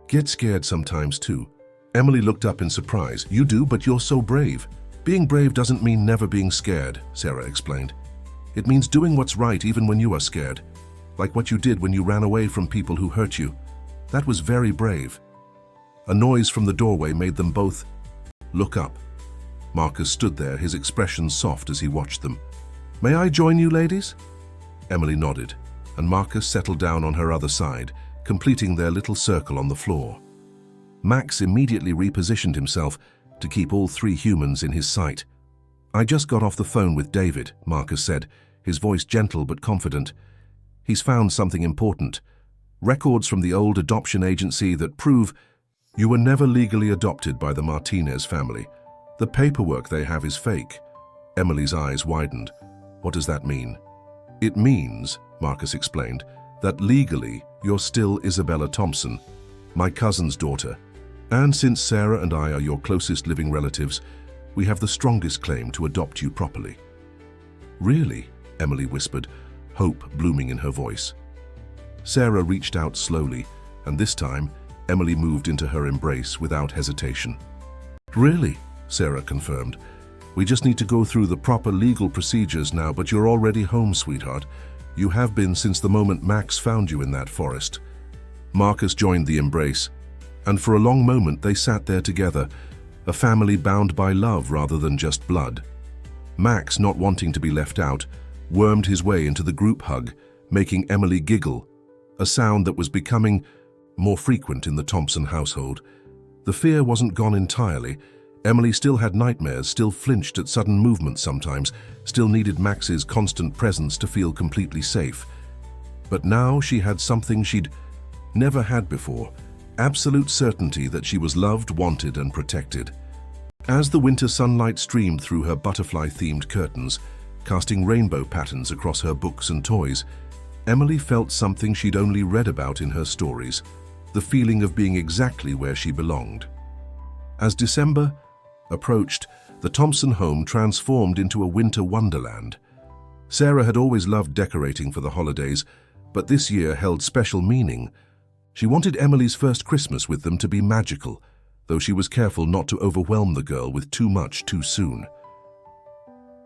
[SPEAKER 1] get scared sometimes too." Emily looked up in surprise. "You do, but you're so brave." "Being brave doesn't mean never being scared," Sarah explained. "It means doing what's right even when you are scared. Like what you did when you ran away from people who hurt you. That was very brave." A noise from the doorway made them both look up. Marcus stood there, his expression soft as he watched them. "May I join you, ladies?" Emily nodded, and Marcus settled down on her other side, completing their little circle on the floor. Max immediately repositioned himself to keep all three humans in his sight. "I just got off the phone with David," Marcus said, his voice gentle but confident. "He's found something important. Records from the old adoption agency that prove you were never legally adopted by the Martinez family. The paperwork they have is fake." Emily's eyes widened. "What does that mean?" "It means," Marcus explained, "that legally you're still Isabella Thompson, my cousin's daughter. And since Sarah and I are your closest living relatives, we have the strongest claim to adopt you properly." "Really?" Emily whispered, hope blooming in her voice. Sarah reached out slowly, and this time, Emily moved into her embrace without hesitation. "Really?" Sarah confirmed. "We just need to go through the proper legal procedures now, but you're already home, sweetheart. You have been since the moment Max found you in that forest." Marcus joined the embrace, and for a long moment they sat there together, a family bound by love rather than just blood. Max, not wanting to be left out, wormed his way into the group hug, making Emily giggle, a sound that was becoming more frequent in the Thompson household. The fear wasn't gone entirely. Emily still had nightmares, still flinched at sudden movements sometimes, still needed Max's constant presence to feel completely safe. But now she had something she'd never had before, absolute certainty that she was loved, wanted, and protected. As the winter sunlight streamed through her butterfly-themed curtains, casting rainbow patterns across her books and toys, Emily felt something she'd only read about in her stories, the feeling of being exactly where she belonged. As December approached, the Thompson home transformed into a winter wonderland. Sarah had always loved decorating for the holidays, but this year held special meaning. She wanted Emily's first Christmas with them to be magical, though she was careful not to overwhelm the girl with too much too soon.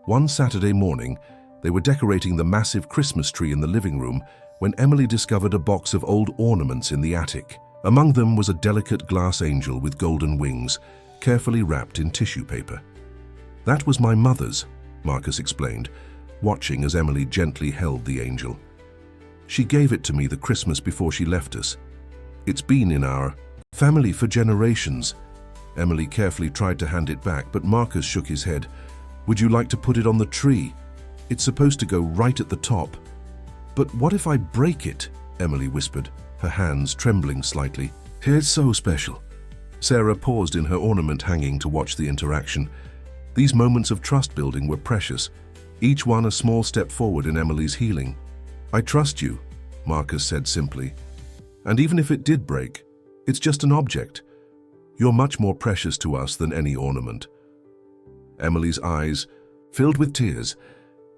[SPEAKER 1] One Saturday morning, they were decorating the massive Christmas tree in the living room when Emily discovered a box of old ornaments in the attic. Among them was a delicate glass angel with golden wings, carefully wrapped in tissue paper. "That was my mother's," Marcus explained, watching as Emily gently held the angel. "She gave it to me the Christmas before she left us. It's been in our family for generations." Emily carefully tried to hand it back, but Marcus shook his head. "Would you like to put it on the tree? It's supposed to go right at the top." "But what if I break it?" Emily whispered, her hands trembling slightly. "It's so special." Sarah paused in her ornament hanging to watch the interaction. These moments of trust-building were precious, each one a small step forward in Emily's healing. "I trust you," Marcus said simply. "And even if it did break, it's just an object. You're much more precious to us than any ornament." Emily's eyes filled with tears,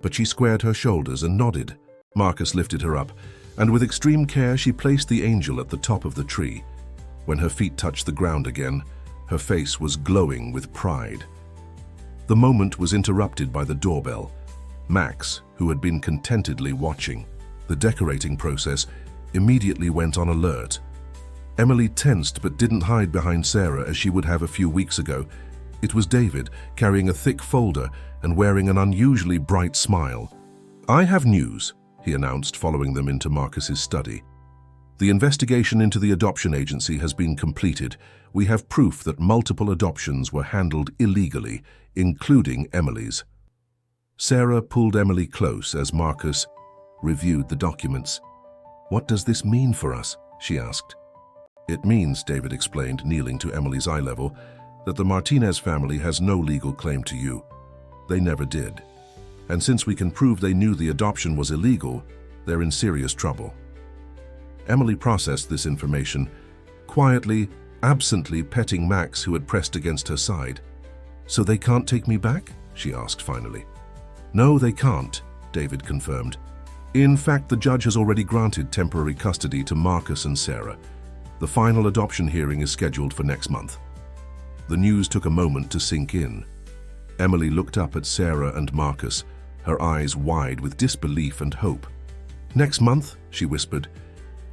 [SPEAKER 1] but she squared her shoulders and nodded. Marcus lifted her up, and with extreme care she placed the angel at the top of the tree. When her feet touched the ground again, her face was glowing with pride. The moment was interrupted by the doorbell. Max, who had been contentedly watching the decorating process, immediately went on alert. Emily tensed but didn't hide behind Sarah as she would have a few weeks ago. It was David, carrying a thick folder and wearing an unusually bright smile. "I have news," he announced, following them into Marcus's study. "The investigation into the adoption agency has been completed. We have proof that multiple adoptions were handled illegally, including Emily's." Sarah pulled Emily close as Marcus reviewed the documents. "What does this mean for us?" she asked. "It means," David explained, kneeling to Emily's eye level, "that the Martinez family has no legal claim to you. They never did. And since we can prove they knew the adoption was illegal, they're in serious trouble." Emily processed this information, quietly, absently petting Max, who had pressed against her side. "So they can't take me back?" she asked finally. "No, they can't," David confirmed. "In fact, the judge has already granted temporary custody to Marcus and Sarah. The final adoption hearing is scheduled for next month." The news took a moment to sink in. Emily looked up at Sarah and Marcus, her eyes wide with disbelief and hope. "Next month," she whispered.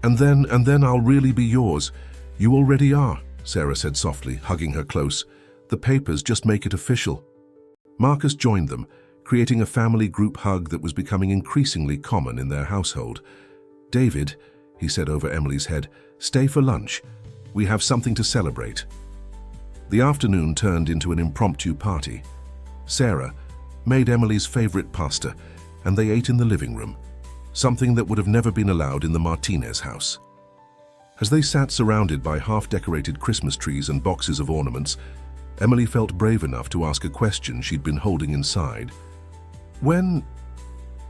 [SPEAKER 1] And then I'll really be yours." "You already are," Sarah said softly, hugging her close. "The papers just make it official." Marcus joined them, creating a family group hug that was becoming increasingly common in their household. "David," he said over Emily's head, "stay for lunch. We have something to celebrate." The afternoon turned into an impromptu party. Sarah made Emily's favorite pasta, and they ate in the living room, something that would have never been allowed in the Martinez house. As they sat surrounded by half-decorated Christmas trees and boxes of ornaments, Emily felt brave enough to ask a question she'd been holding inside. When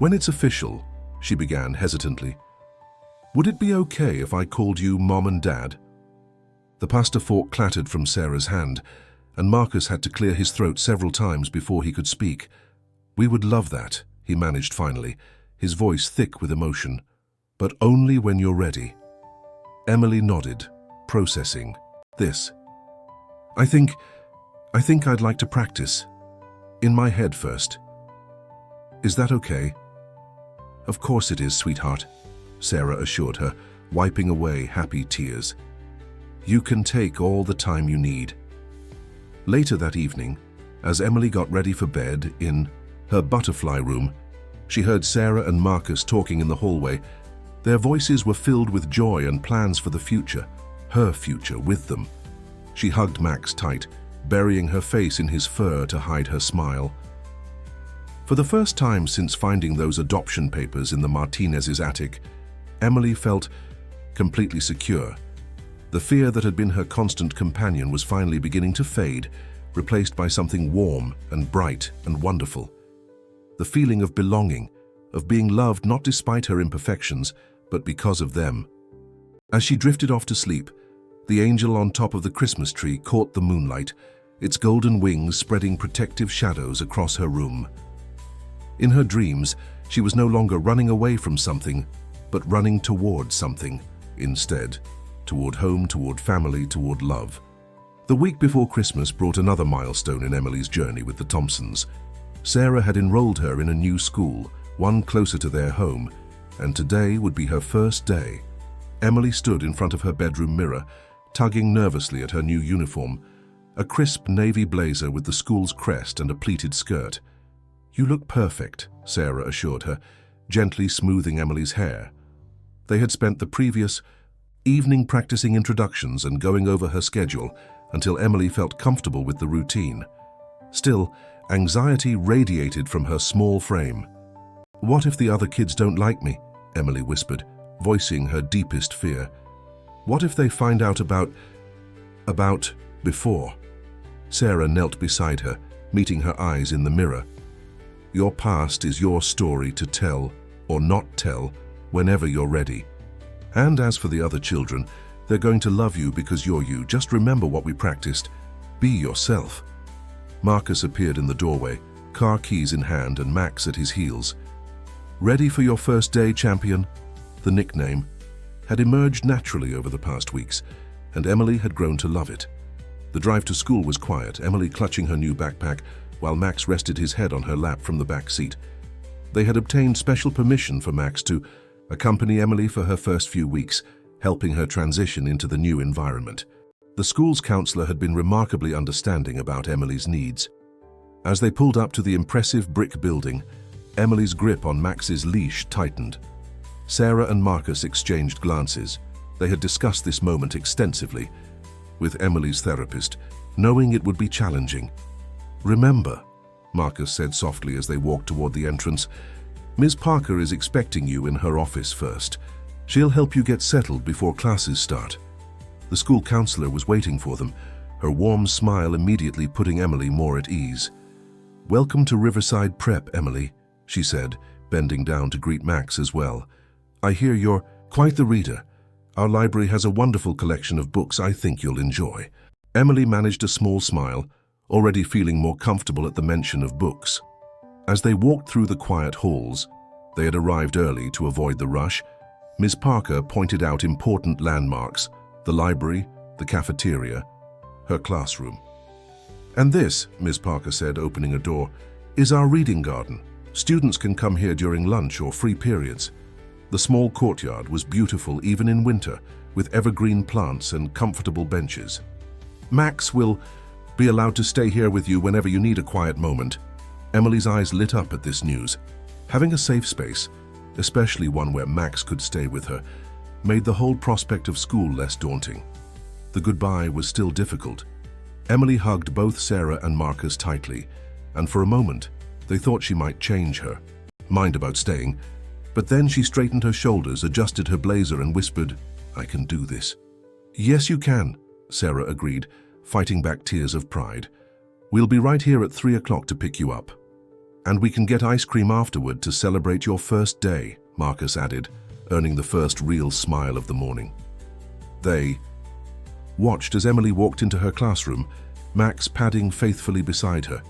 [SPEAKER 1] it's official," she began hesitantly, "would it be okay if I called you Mom and Dad?" The pasta fork clattered from Sarah's hand, and Marcus had to clear his throat several times before he could speak. "We would love that," he managed finally, his voice thick with emotion. "But only when you're ready." Emily nodded, processing this. I think I'd like to practice. In my head first. Is that okay?" "Of course it is, sweetheart," Sarah assured her, wiping away happy tears. "You can take all the time you need." Later that evening, as Emily got ready for bed in her butterfly room, she heard Sarah and Marcus talking in the hallway. Their voices were filled with joy and plans for the future, her future with them. She hugged Max tight, burying her face in his fur to hide her smile. For the first time since finding those adoption papers in the Martinez's attic, Emily felt completely secure. The fear that had been her constant companion was finally beginning to fade, replaced by something warm and bright and wonderful. the feeling of belonging, of being loved not despite her imperfections, but because of them. As she drifted off to sleep, the angel on top of the Christmas tree caught the moonlight, its golden wings spreading protective shadows across her room. In her dreams, she was no longer running away from something, but running toward something instead, toward home, toward family, toward love. The week before Christmas brought another milestone in Emily's journey with the Thompsons. Sarah had enrolled her in a new school, one closer to their home, and today would be her first day. Emily stood in front of her bedroom mirror, tugging nervously at her new uniform, a crisp navy blazer with the school's crest and a pleated skirt. "You look perfect," Sarah assured her, gently smoothing Emily's hair. They had spent the previous evening practicing introductions and going over her schedule until Emily felt comfortable with the routine. Still, anxiety radiated from her small frame. "What if the other kids don't like me?" Emily whispered, voicing her deepest fear. "What if they find out about before?" Sarah knelt beside her, meeting her eyes in the mirror. "Your past is your story to tell or not tell whenever you're ready. And as for the other children, they're going to love you because you're you. Just remember what we practiced. Be yourself." Marcus appeared in the doorway, car keys in hand and Max at his heels. "Ready for your first day, champion?" The nickname had emerged naturally over the past weeks, and Emily had grown to love it. The drive to school was quiet, Emily clutching her new backpack, while Max rested his head on her lap from the back seat. They had obtained special permission for Max to accompany Emily for her first few weeks, helping her transition into the new environment. The school's counselor had been remarkably understanding about Emily's needs. As they pulled up to the impressive brick building, Emily's grip on Max's leash tightened. Sarah and Marcus exchanged glances. They had discussed this moment extensively with Emily's therapist, knowing it would be challenging. "Remember," Marcus said softly as they walked toward the entrance, "Ms. Parker is expecting you in her office first. She'll help you get settled before classes start." The school counselor was waiting for them, her warm smile immediately putting Emily more at ease. "Welcome to Riverside Prep, Emily," she said, bending down to greet Max as well. "I hear you're quite the reader. Our library has a wonderful collection of books I think you'll enjoy." Emily managed a small smile, already feeling more comfortable at the mention of books. As they walked through the quiet halls, they had arrived early to avoid the rush. Ms. Parker pointed out important landmarks: the library, the cafeteria, her classroom. "And this," Ms. Parker said, opening a door, "is our reading garden. Students can come here during lunch or free periods." The small courtyard was beautiful even in winter, with evergreen plants and comfortable benches. "Max will be allowed to stay here with you whenever you need a quiet moment." Emily's eyes lit up at this news. Having a safe space, especially one where Max could stay with her, made the whole prospect of school less daunting. The goodbye was still difficult. Emily hugged both Sarah and Marcus tightly, and for a moment, they thought she might change her mind about staying. But then she straightened her shoulders, adjusted her blazer, and whispered, "I can do this." "Yes, you can," Sarah agreed, fighting back tears of pride. "We'll be right here at 3 o'clock to pick you up. And we can get ice cream afterward to celebrate your first day," Marcus added, earning the first real smile of the morning. They watched as Emily walked into her classroom, Max padding faithfully beside her.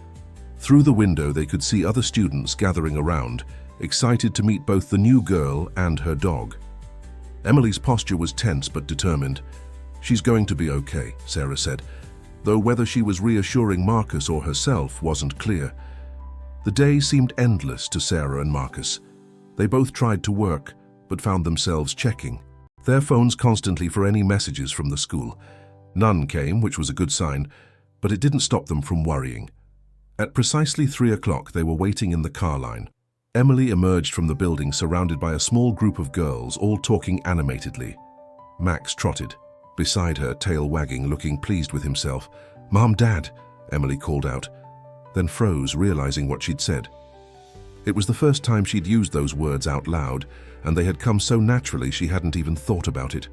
[SPEAKER 1] Through the window they could see other students gathering around, excited to meet both the new girl and her dog. Emily's posture was tense but determined. "She's going to be okay," Sarah said, though whether she was reassuring Marcus or herself wasn't clear. The day seemed endless to Sarah and Marcus. They both tried to work, but found themselves checking their phones constantly for any messages from the school. None came, which was a good sign, but it didn't stop them from worrying. At precisely 3 o'clock, they were waiting in the car line. Emily emerged from the building surrounded by a small group of girls, all talking animatedly. Max trotted beside her, tail wagging, looking pleased with himself. "Mom, Dad," Emily called out, then froze, realizing what she'd said. It was the first time she'd used those words out loud, and they had come so naturally she hadn't even thought about it.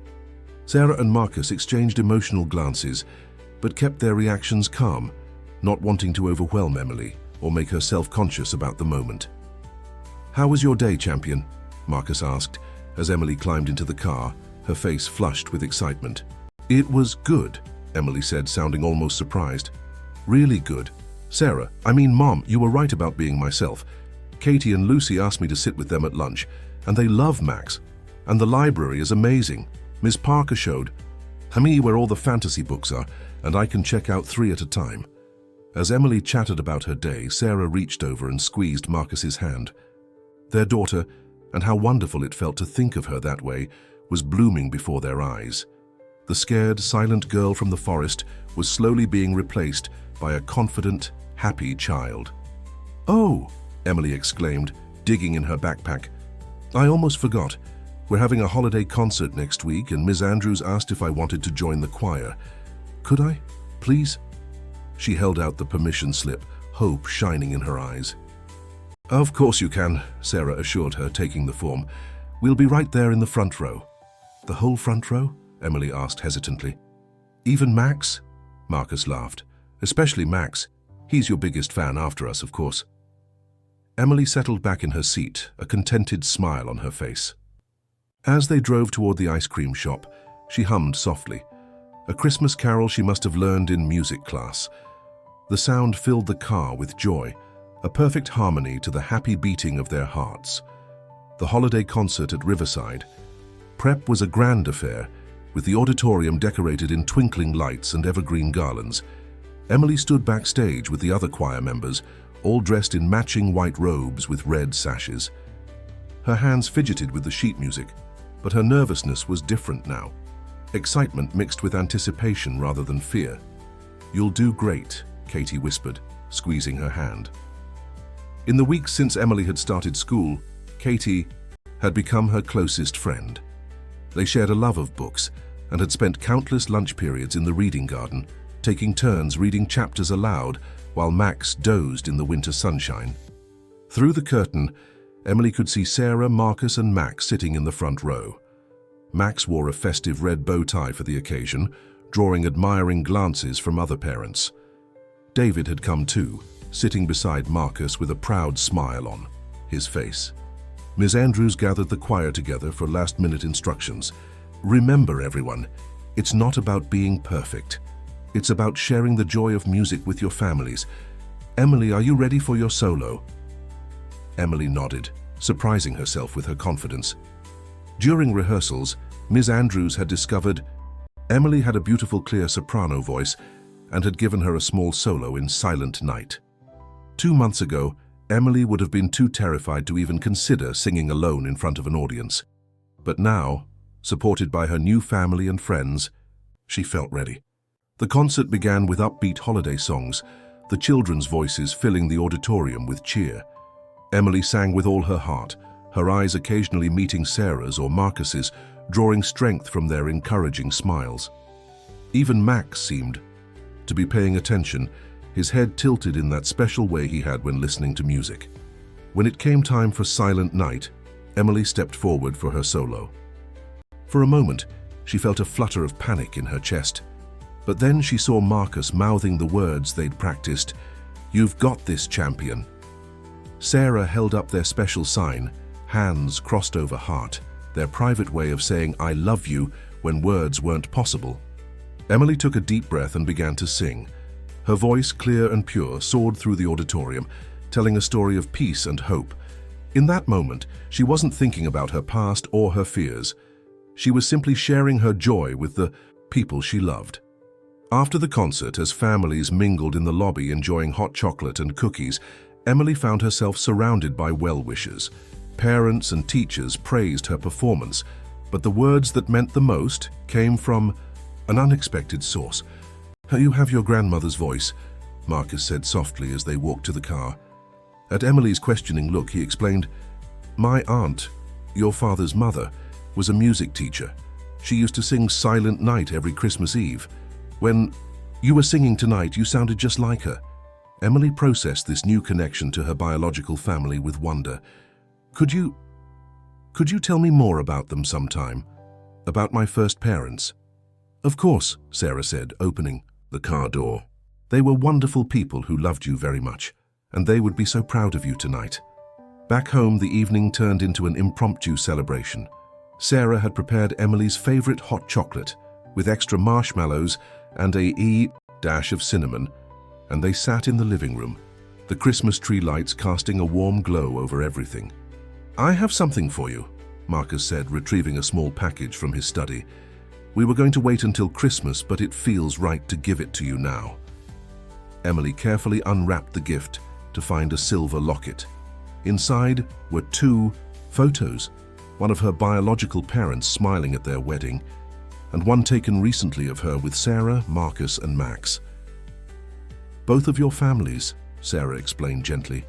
[SPEAKER 1] Sarah and Marcus exchanged emotional glances, but kept their reactions calm, not wanting to overwhelm Emily or make her self-conscious about the moment. "How was your day, champion?" Marcus asked as Emily climbed into the car, her face flushed with excitement. "It was good," Emily said, sounding almost surprised. "Really good. Sarah, Mom, you were right about being myself. Katie and Lucy asked me to sit with them at lunch, and they love Max. And the library is amazing. Miss Parker showed me where all the fantasy books are, and I can check out 3 at a time." As Emily chatted about her day, Sarah reached over and squeezed Marcus's hand. Their daughter, and how wonderful it felt to think of her that way, was blooming before their eyes. The scared, silent girl from the forest was slowly being replaced by a confident, happy child. "Oh," Emily exclaimed, digging in her backpack. "I almost forgot. We're having a holiday concert next week, and Ms. Andrews asked if I wanted to join the choir. Could I, please?" She held out the permission slip, hope shining in her eyes. "Of course you can," Sarah assured her, taking the form. "We'll be right there in the front row." "The whole front row?" Emily asked hesitantly. "Even Max?" Marcus laughed. "Especially Max. He's your biggest fan after us, of course." Emily settled back in her seat, a contented smile on her face. As they drove toward the ice cream shop, she hummed softly, a Christmas carol she must have learned in music class. The sound filled the car with joy, a perfect harmony to the happy beating of their hearts. The holiday concert at Riverside. Prep was a grand affair, with the auditorium decorated in twinkling lights and evergreen garlands. Emily stood backstage with the other choir members, all dressed in matching white robes with red sashes. Her hands fidgeted with the sheet music, but her nervousness was different now. Excitement mixed with anticipation rather than fear. "You'll do great," Katie whispered, squeezing her hand. In the weeks since Emily had started school, Katie had become her closest friend. They shared a love of books and had spent countless lunch periods in the reading garden, taking turns reading chapters aloud while Max dozed in the winter sunshine. Through the curtain, Emily could see Sarah, Marcus, and Max sitting in the front row. Max wore a festive red bow tie for the occasion, drawing admiring glances from other parents. David had come too, sitting beside Marcus with a proud smile on his face. Ms. Andrews gathered the choir together for last-minute instructions. "Remember, everyone, it's not about being perfect. It's about sharing the joy of music with your families. Emily, are you ready for your solo?" Emily nodded, surprising herself with her confidence. During rehearsals, Ms. Andrews had discovered Emily had a beautiful, clear soprano voice and had given her a small solo in Silent Night. 2 months ago, Emily would have been too terrified to even consider singing alone in front of an audience. But now, supported by her new family and friends, she felt ready. The concert began with upbeat holiday songs, the children's voices filling the auditorium with cheer. Emily sang with all her heart, her eyes occasionally meeting Sarah's or Marcus's, drawing strength from their encouraging smiles. Even Max seemed to be paying attention, his head tilted in that special way he had when listening to music. When it came time for Silent Night, Emily stepped forward for her solo. For a moment, she felt a flutter of panic in her chest. But then she saw Marcus mouthing the words they'd practiced, "You've got this, champion." Sarah held up their special sign, hands crossed over heart, their private way of saying "I love you" when words weren't possible. Emily took a deep breath and began to sing. Her voice, clear and pure, soared through the auditorium, telling a story of peace and hope. In that moment, she wasn't thinking about her past or her fears. She was simply sharing her joy with the people she loved. After the concert, as families mingled in the lobby enjoying hot chocolate and cookies, Emily found herself surrounded by well-wishers. Parents and teachers praised her performance, but the words that meant the most came from an unexpected source. "You have your grandmother's voice," Marcus said softly as they walked to the car. At Emily's questioning look, he explained, "My aunt, your father's mother, was a music teacher. She used to sing Silent Night every Christmas Eve. When you were singing tonight, you sounded just like her." Emily processed this new connection to her biological family with wonder. Could you tell me more about them sometime? About my first parents?" "Of course," Sarah said, opening the car door. "They were wonderful people who loved you very much, and they would be so proud of you tonight. Back home, the evening turned into an impromptu celebration. Sarah had prepared Emily's favorite hot chocolate with extra marshmallows and a dash of cinnamon, and they sat in the living room, the Christmas tree lights casting a warm glow over everything. "I have something for you," Marcus said, retrieving a small package from his study. "We were going to wait until Christmas, but it feels right to give it to you now." Emily carefully unwrapped the gift to find a silver locket. Inside were 2 photos, one of her biological parents smiling at their wedding, and one taken recently of her with Sarah, Marcus, and Max. "Both of your families," Sarah explained gently.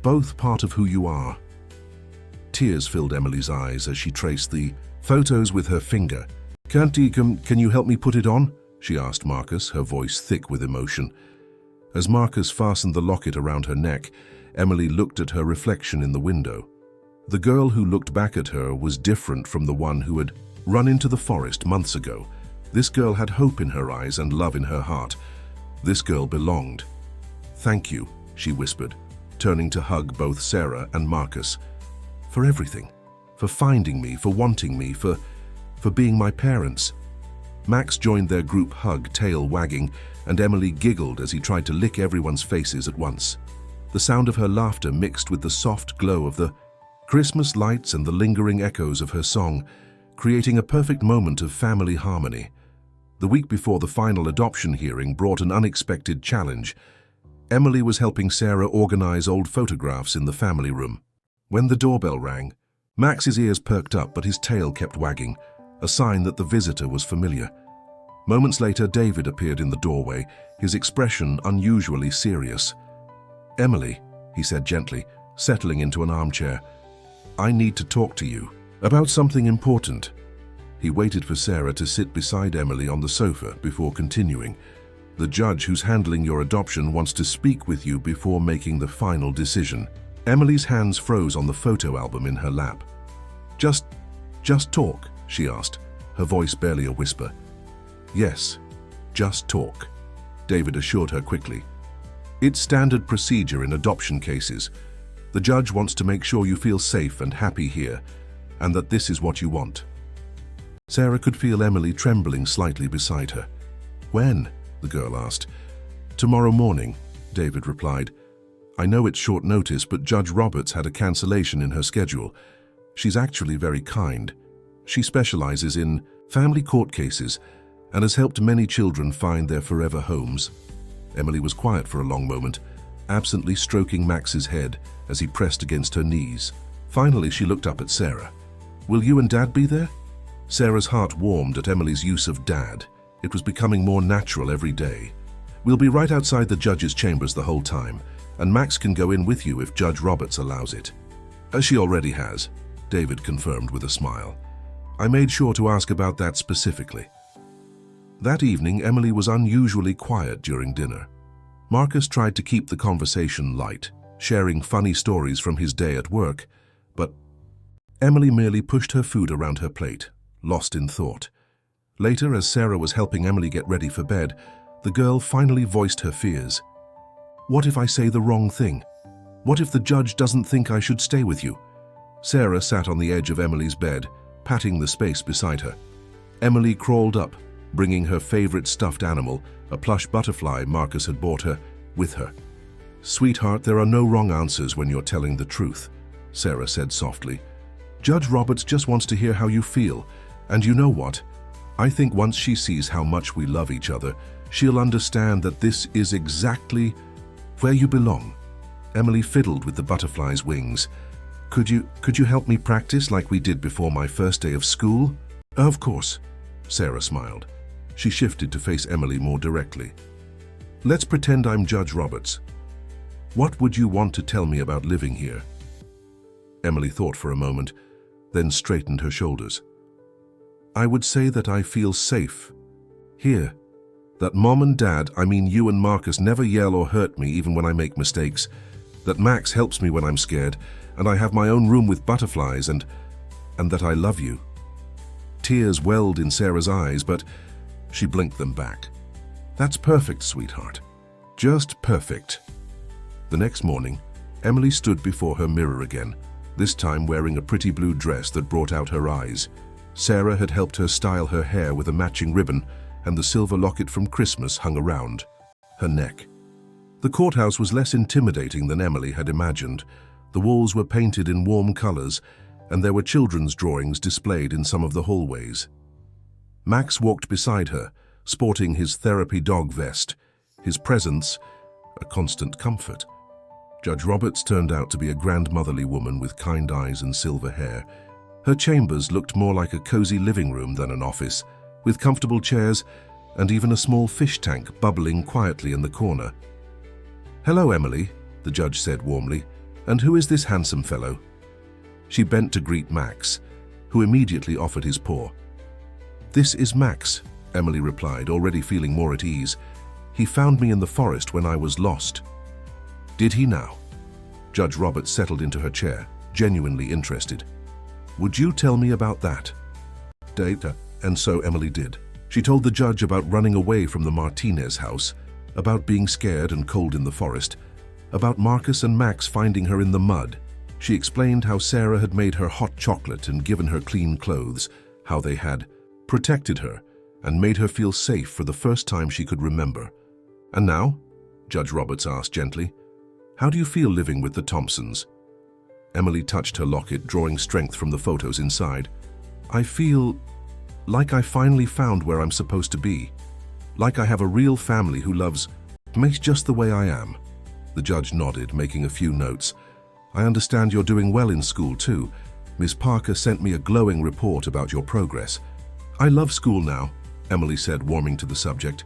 [SPEAKER 1] "Both part of who you are." Tears filled Emily's eyes as she traced the photos with her finger. Can you help me put it on?" she asked Marcus, her voice thick with emotion. As Marcus fastened the locket around her neck, Emily looked at her reflection in the window. The girl who looked back at her was different from the one who had run into the forest months ago. This girl had hope in her eyes and love in her heart. This girl belonged. "Thank you," she whispered, turning to hug both Sarah and Marcus. "For everything. For finding me, for wanting me, for being my parents." Max joined their group hug, tail wagging, and Emily giggled as he tried to lick everyone's faces at once. The sound of her laughter mixed with the soft glow of the Christmas lights and the lingering echoes of her song, creating a perfect moment of family harmony. The week before the final adoption hearing brought an unexpected challenge. Emily was helping Sarah organize old photographs in the family room. When the doorbell rang, Max's ears perked up, but his tail kept wagging, a sign that the visitor was familiar. Moments later, David appeared in the doorway, his expression unusually serious. "Emily," he said gently, settling into an armchair, "I need to talk to you about something important." He waited for Sarah to sit beside Emily on the sofa before continuing. "The judge who's handling your adoption wants to speak with you before making the final decision." Emily's hands froze on the photo album in her lap. Just talk," she asked, her voice barely a whisper. "Yes, just talk," David assured her quickly. "It's standard procedure in adoption cases. The judge wants to make sure you feel safe and happy here, and that this is what you want." Sarah could feel Emily trembling slightly beside her. "When?" the girl asked. "Tomorrow morning," David replied. "I know it's short notice, but Judge Roberts had a cancellation in her schedule. She's actually very kind. She specializes in family court cases and has helped many children find their forever homes." Emily was quiet for a long moment, absently stroking Max's head as he pressed against her knees. Finally, she looked up at Sarah. "Will you and Dad be there?" Sarah's heart warmed at Emily's use of Dad. It was becoming more natural every day. "We'll be right outside the judge's chambers the whole time, and Max can go in with you if Judge Roberts allows it." "As she already has," David confirmed with a smile. "I made sure to ask about that specifically." That evening, Emily was unusually quiet during dinner. Marcus tried to keep the conversation light, sharing funny stories from his day at work, but Emily merely pushed her food around her plate, lost in thought. Later, as Sarah was helping Emily get ready for bed, the girl finally voiced her fears. "What if I say the wrong thing? What if the judge doesn't think I should stay with you?" Sarah sat on the edge of Emily's bed, patting the space beside her. Emily crawled up, bringing her favorite stuffed animal, a plush butterfly Marcus had bought her, with her. "Sweetheart, there are no wrong answers when you're telling the truth," Sarah said softly. "Judge Roberts just wants to hear how you feel, and you know what? I think once she sees how much we love each other, she'll understand that this is exactly where you belong." Emily fiddled with the butterfly's wings. Could you help me practice like we did before my first day of school?" "Of course," Sarah smiled. She shifted to face Emily more directly. "Let's pretend I'm Judge Roberts. What would you want to tell me about living here?" Emily thought for a moment, then straightened her shoulders. "I would say that I feel safe here. That Mom and Dad, I mean you and Marcus, never yell or hurt me even when I make mistakes. That Max helps me when I'm scared, and I have my own room with butterflies, and that I love you." Tears welled in Sarah's eyes, but she blinked them back. "That's perfect, sweetheart. Just perfect." The next morning, Emily stood before her mirror again, this time wearing a pretty blue dress that brought out her eyes. Sarah had helped her style her hair with a matching ribbon, and the silver locket from Christmas hung around her neck. The courthouse was less intimidating than Emily had imagined. The walls were painted in warm colors, and there were children's drawings displayed in some of the hallways. Max walked beside her, sporting his therapy dog vest, his presence a constant comfort. Judge Roberts turned out to be a grandmotherly woman with kind eyes and silver hair. Her chambers looked more like a cozy living room than an office, with comfortable chairs and even a small fish tank bubbling quietly in the corner. "Hello, Emily," the judge said warmly. "And who is this handsome fellow?" She bent to greet Max, who immediately offered his paw. "This is Max," Emily replied, already feeling more at ease. "He found me in the forest when I was lost." "Did he now?" Judge Roberts settled into her chair, genuinely interested. "Would you tell me about that?" Data. And so Emily did. She told the judge about running away from the Martinez house, about being scared and cold in the forest, about Marcus and Max finding her in the mud. She explained how Sarah had made her hot chocolate and given her clean clothes, how they had protected her and made her feel safe for the first time she could remember. "And now?" Judge Roberts asked gently. "How do you feel living with the Thompsons?" Emily touched her locket, drawing strength from the photos inside. "I feel like I finally found where I'm supposed to be. Like I have a real family who loves me just the way I am." The judge nodded, making a few notes. "I understand you're doing well in school too. Miss Parker sent me a glowing report about your progress." "I love school now," Emily said, warming to the subject.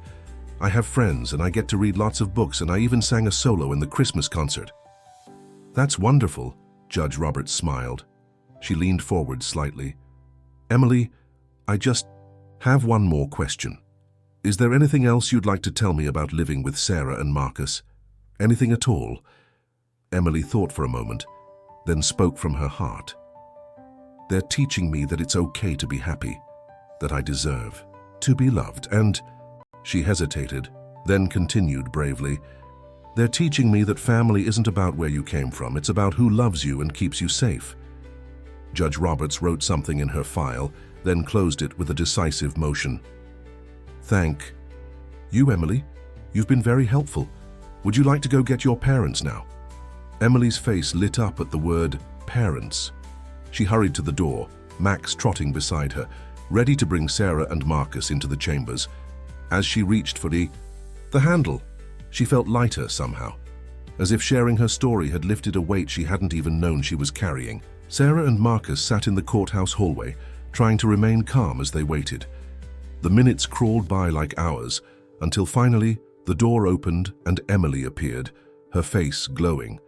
[SPEAKER 1] "I have friends and I get to read lots of books, and I even sang a solo in the Christmas concert." "That's wonderful," Judge Roberts smiled. She leaned forward slightly. "Emily, I just have one more question. Is there anything else you'd like to tell me about living with Sarah and Marcus? Anything at all?" Emily thought for a moment, then spoke from her heart. "They're teaching me that it's okay to be happy, that I deserve to be loved, and—" She hesitated, then continued bravely, "They're teaching me that family isn't about where you came from, it's about who loves you and keeps you safe." Judge Roberts wrote something in her file, then closed it with a decisive motion. "Thank you, Emily. You've been very helpful. Would you like to go get your parents now?" Emily's face lit up at the word parents. She hurried to the door, Max trotting beside her, ready to bring Sarah and Marcus into the chambers. As she reached for the handle, she felt lighter somehow, as if sharing her story had lifted a weight she hadn't even known she was carrying. Sarah and Marcus sat in the courthouse hallway, trying to remain calm as they waited. The minutes crawled by like hours, until finally the door opened and Emily appeared, her face glowing.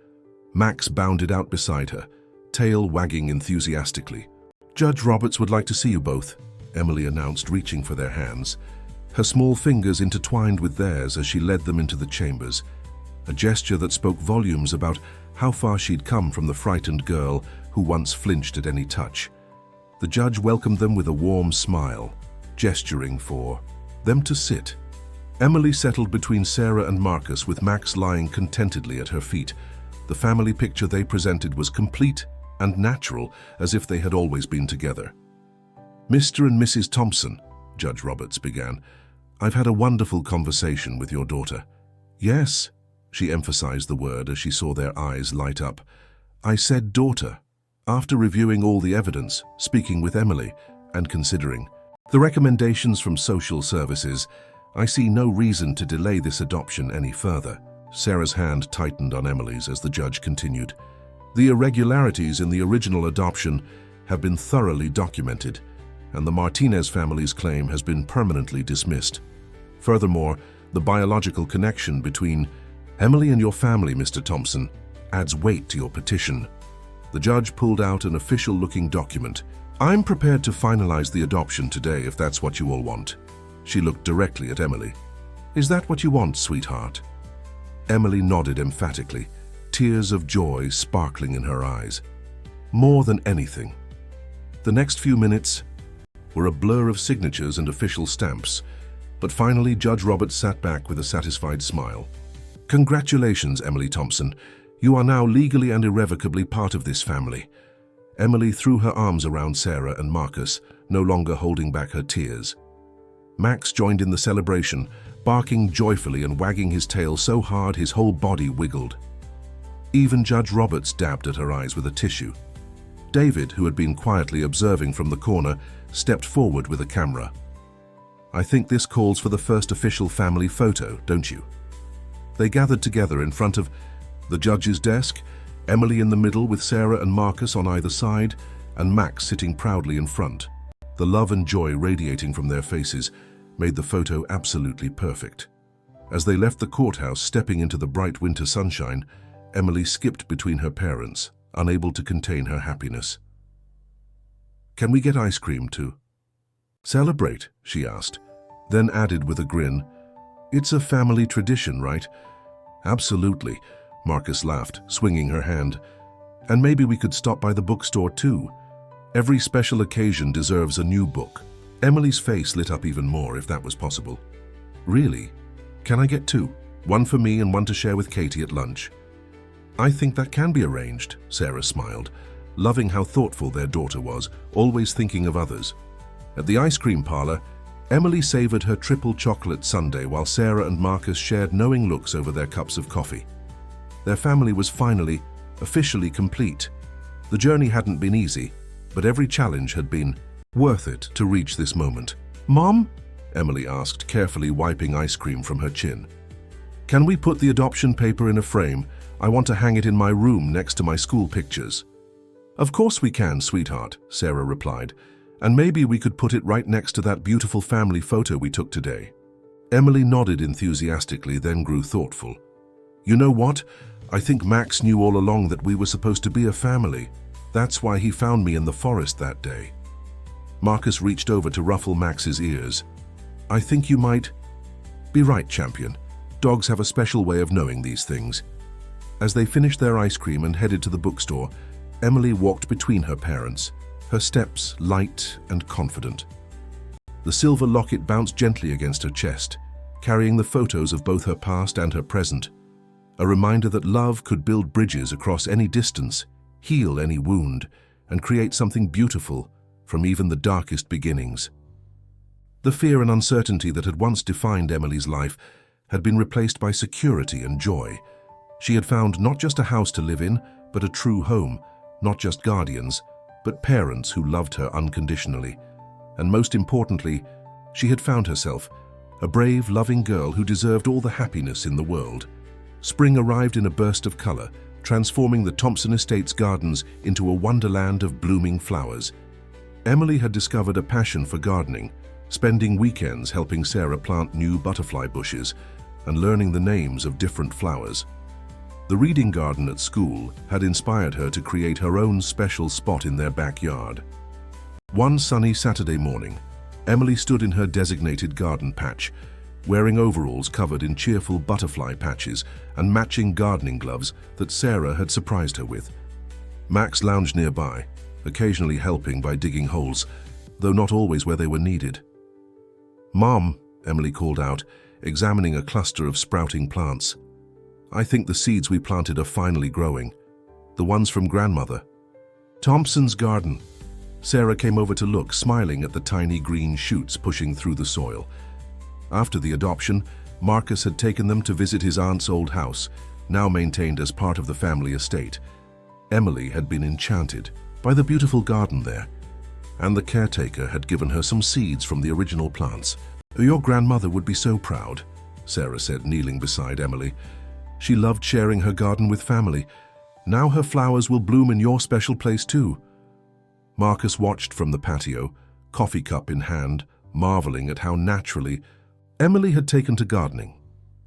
[SPEAKER 1] Max bounded out beside her, tail wagging enthusiastically. "Judge Roberts would like to see you both," Emily announced, reaching for their hands. Her small fingers intertwined with theirs as she led them into the chambers, a gesture that spoke volumes about how far she'd come from the frightened girl who once flinched at any touch. The judge welcomed them with a warm smile, gesturing for them to sit. Emily settled between Sarah and Marcus, with Max lying contentedly at her feet. The family picture they presented was complete and natural, as if they had always been together. "Mr. and Mrs. Thompson," Judge Roberts began, "I've had a wonderful conversation with your daughter." "Yes," she emphasized the word as she saw their eyes light up. "I said daughter. After reviewing all the evidence, speaking with Emily, and considering the recommendations from social services, I see no reason to delay this adoption any further." Sarah's hand tightened on Emily's as the judge continued. "The irregularities in the original adoption have been thoroughly documented, and the Martinez family's claim has been permanently dismissed. Furthermore, the biological connection between Emily and your family, Mr. Thompson, adds weight to your petition." The judge pulled out an official-looking document. "I'm prepared to finalize the adoption today if that's what you all want." She looked directly at Emily. "Is that what you want, sweetheart?" Emily nodded emphatically, tears of joy sparkling in her eyes. More than anything. The next few minutes were a blur of signatures and official stamps, but finally Judge Roberts sat back with a satisfied smile. "Congratulations, Emily Thompson. You are now legally and irrevocably part of this family." Emily threw her arms around Sarah and Marcus, no longer holding back her tears. Max joined in the celebration, barking joyfully and wagging his tail so hard his whole body wiggled. Even Judge Roberts dabbed at her eyes with a tissue. David, who had been quietly observing from the corner, stepped forward with a camera. "I think this calls for the first official family photo, don't you?" They gathered together in front of the judge's desk, Emily in the middle with Sarah and Marcus on either side, and Max sitting proudly in front. The love and joy radiating from their faces made the photo absolutely perfect. As they left the courthouse, stepping into the bright winter sunshine, Emily skipped between her parents, unable to contain her happiness. "Can we get ice cream too?" "Celebrate?" she asked, then added with a grin, "It's a family tradition, right?" "Absolutely," Marcus laughed, swinging her hand. "And maybe we could stop by the bookstore too. Every special occasion deserves a new book." Emily's face lit up even more, if that was possible. "Really? Can I get two? One for me and one to share with Katie at lunch?" "I think that can be arranged," Sarah smiled, loving how thoughtful their daughter was, always thinking of others. At the ice cream parlor, Emily savored her triple chocolate sundae while Sarah and Marcus shared knowing looks over their cups of coffee. Their family was finally, officially complete. The journey hadn't been easy, but every challenge had been worth it to reach this moment. "Mom?" Emily asked, carefully wiping ice cream from her chin. "Can we put the adoption paper in a frame? I want to hang it in my room next to my school pictures." "Of course we can, sweetheart," Sarah replied. "And maybe we could put it right next to that beautiful family photo we took today." Emily nodded enthusiastically, then grew thoughtful. "You know what? I think Max knew all along that we were supposed to be a family. That's why he found me in the forest that day." Marcus reached over to ruffle Max's ears. "I think you might be right, champion. Dogs have a special way of knowing these things." As they finished their ice cream and headed to the bookstore, Emily walked between her parents, her steps light and confident. The silver locket bounced gently against her chest, carrying the photos of both her past and her present, a reminder that love could build bridges across any distance, heal any wound, and create something beautiful from even the darkest beginnings. The fear and uncertainty that had once defined Emily's life had been replaced by security and joy. She had found not just a house to live in, but a true home, not just guardians, but parents who loved her unconditionally. And most importantly, she had found herself, a brave, loving girl who deserved all the happiness in the world. Spring arrived in a burst of color, transforming the Thompson Estates gardens into a wonderland of blooming flowers. Emily had discovered a passion for gardening, spending weekends helping Sarah plant new butterfly bushes and learning the names of different flowers. The reading garden at school had inspired her to create her own special spot in their backyard. One sunny Saturday morning, Emily stood in her designated garden patch, wearing overalls covered in cheerful butterfly patches and matching gardening gloves that Sarah had surprised her with. Max lounged nearby, occasionally helping by digging holes, though not always where they were needed. "Mom," Emily called out, examining a cluster of sprouting plants. "I think the seeds we planted are finally growing. The ones from Grandmother. Thompson's garden." Sarah came over to look, smiling at the tiny green shoots pushing through the soil. After the adoption, Marcus had taken them to visit his aunt's old house, now maintained as part of the family estate. Emily had been enchanted by the beautiful garden there, and the caretaker had given her some seeds from the original plants. "Your grandmother would be so proud," Sarah said, kneeling beside Emily. "She loved sharing her garden with family. Now her flowers will bloom in your special place too." Marcus watched from the patio, coffee cup in hand, marveling at how naturally Emily had taken to gardening.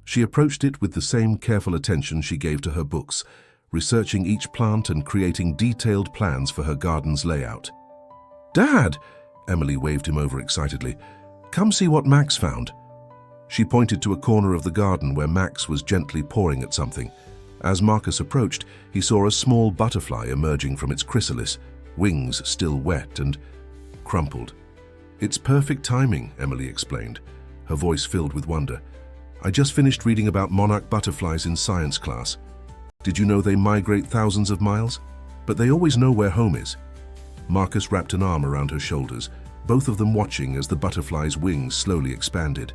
[SPEAKER 1] She approached it with the same careful attention she gave to her books, researching each plant and creating detailed plans for her garden's layout. "Dad!" Emily waved him over excitedly. "Come see what Max found." She pointed to a corner of the garden where Max was gently pawing at something. As Marcus approached, he saw a small butterfly emerging from its chrysalis, wings still wet and crumpled. "It's perfect timing," Emily explained, her voice filled with wonder. "I just finished reading about monarch butterflies in science class. Did you know they migrate thousands of miles? But they always know where home is. Marcus wrapped an arm around her shoulders, both of them watching as the butterfly's wings slowly expanded.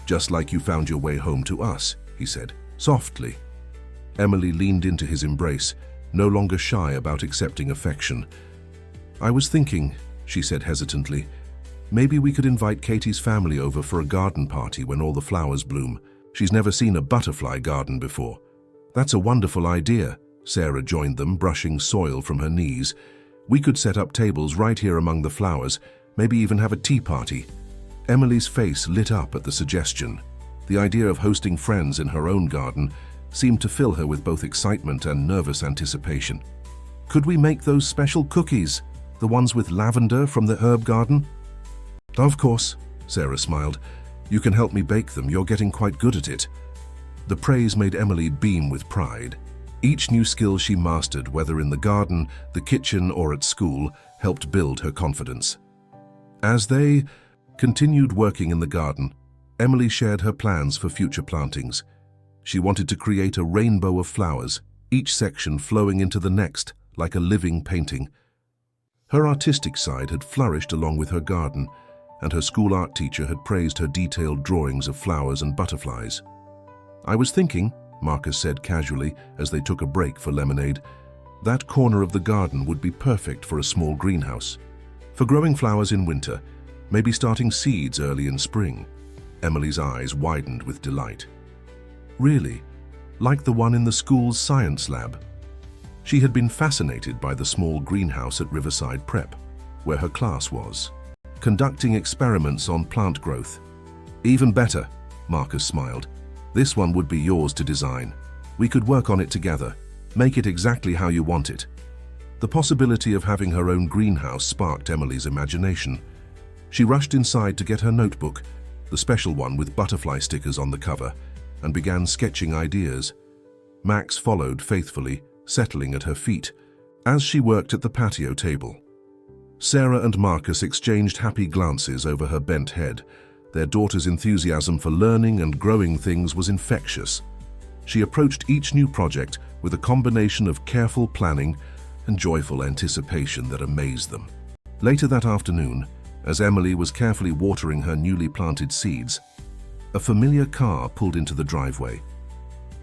[SPEAKER 1] "Just like you found your way home to us," he said, softly. Emily leaned into his embrace, no longer shy about accepting affection. "I was thinking," she said hesitantly, "maybe we could invite Katie's family over for a garden party when all the flowers bloom. She's never seen a butterfly garden before." "That's a wonderful idea," Sarah joined them, brushing soil from her knees. "We could set up tables right here among the flowers, maybe even have a tea party." Emily's face lit up at the suggestion. The idea of hosting friends in her own garden seemed to fill her with both excitement and nervous anticipation. "Could we make those special cookies, the ones with lavender from the herb garden?" "Of course," Sarah smiled. "You can help me bake them. You're getting quite good at it." The praise made Emily beam with pride. Each new skill she mastered, whether in the garden, the kitchen, or at school, helped build her confidence. As they continued working in the garden, Emily shared her plans for future plantings. She wanted to create a rainbow of flowers, each section flowing into the next like a living painting. Her artistic side had flourished along with her garden, and her school art teacher had praised her detailed drawings of flowers and butterflies. "I was thinking," Marcus said casually as they took a break for lemonade, "that corner of the garden would be perfect for a small greenhouse. For growing flowers in winter, maybe starting seeds early in spring." Emily's eyes widened with delight. "Really? Like the one in the school's science lab?" She had been fascinated by the small greenhouse at Riverside Prep, where her class was, conducting experiments on plant growth. "Even better," Marcus smiled. "This one would be yours to design. We could work on it together, make it exactly how you want it." The possibility of having her own greenhouse sparked Emily's imagination. She rushed inside to get her notebook, the special one with butterfly stickers on the cover, and began sketching ideas. Max followed faithfully, settling at her feet, as she worked at the patio table. Sarah and Marcus exchanged happy glances over her bent head. Their daughter's enthusiasm for learning and growing things was infectious. She approached each new project with a combination of careful planning and joyful anticipation that amazed them. Later that afternoon, as Emily was carefully watering her newly planted seeds, a familiar car pulled into the driveway.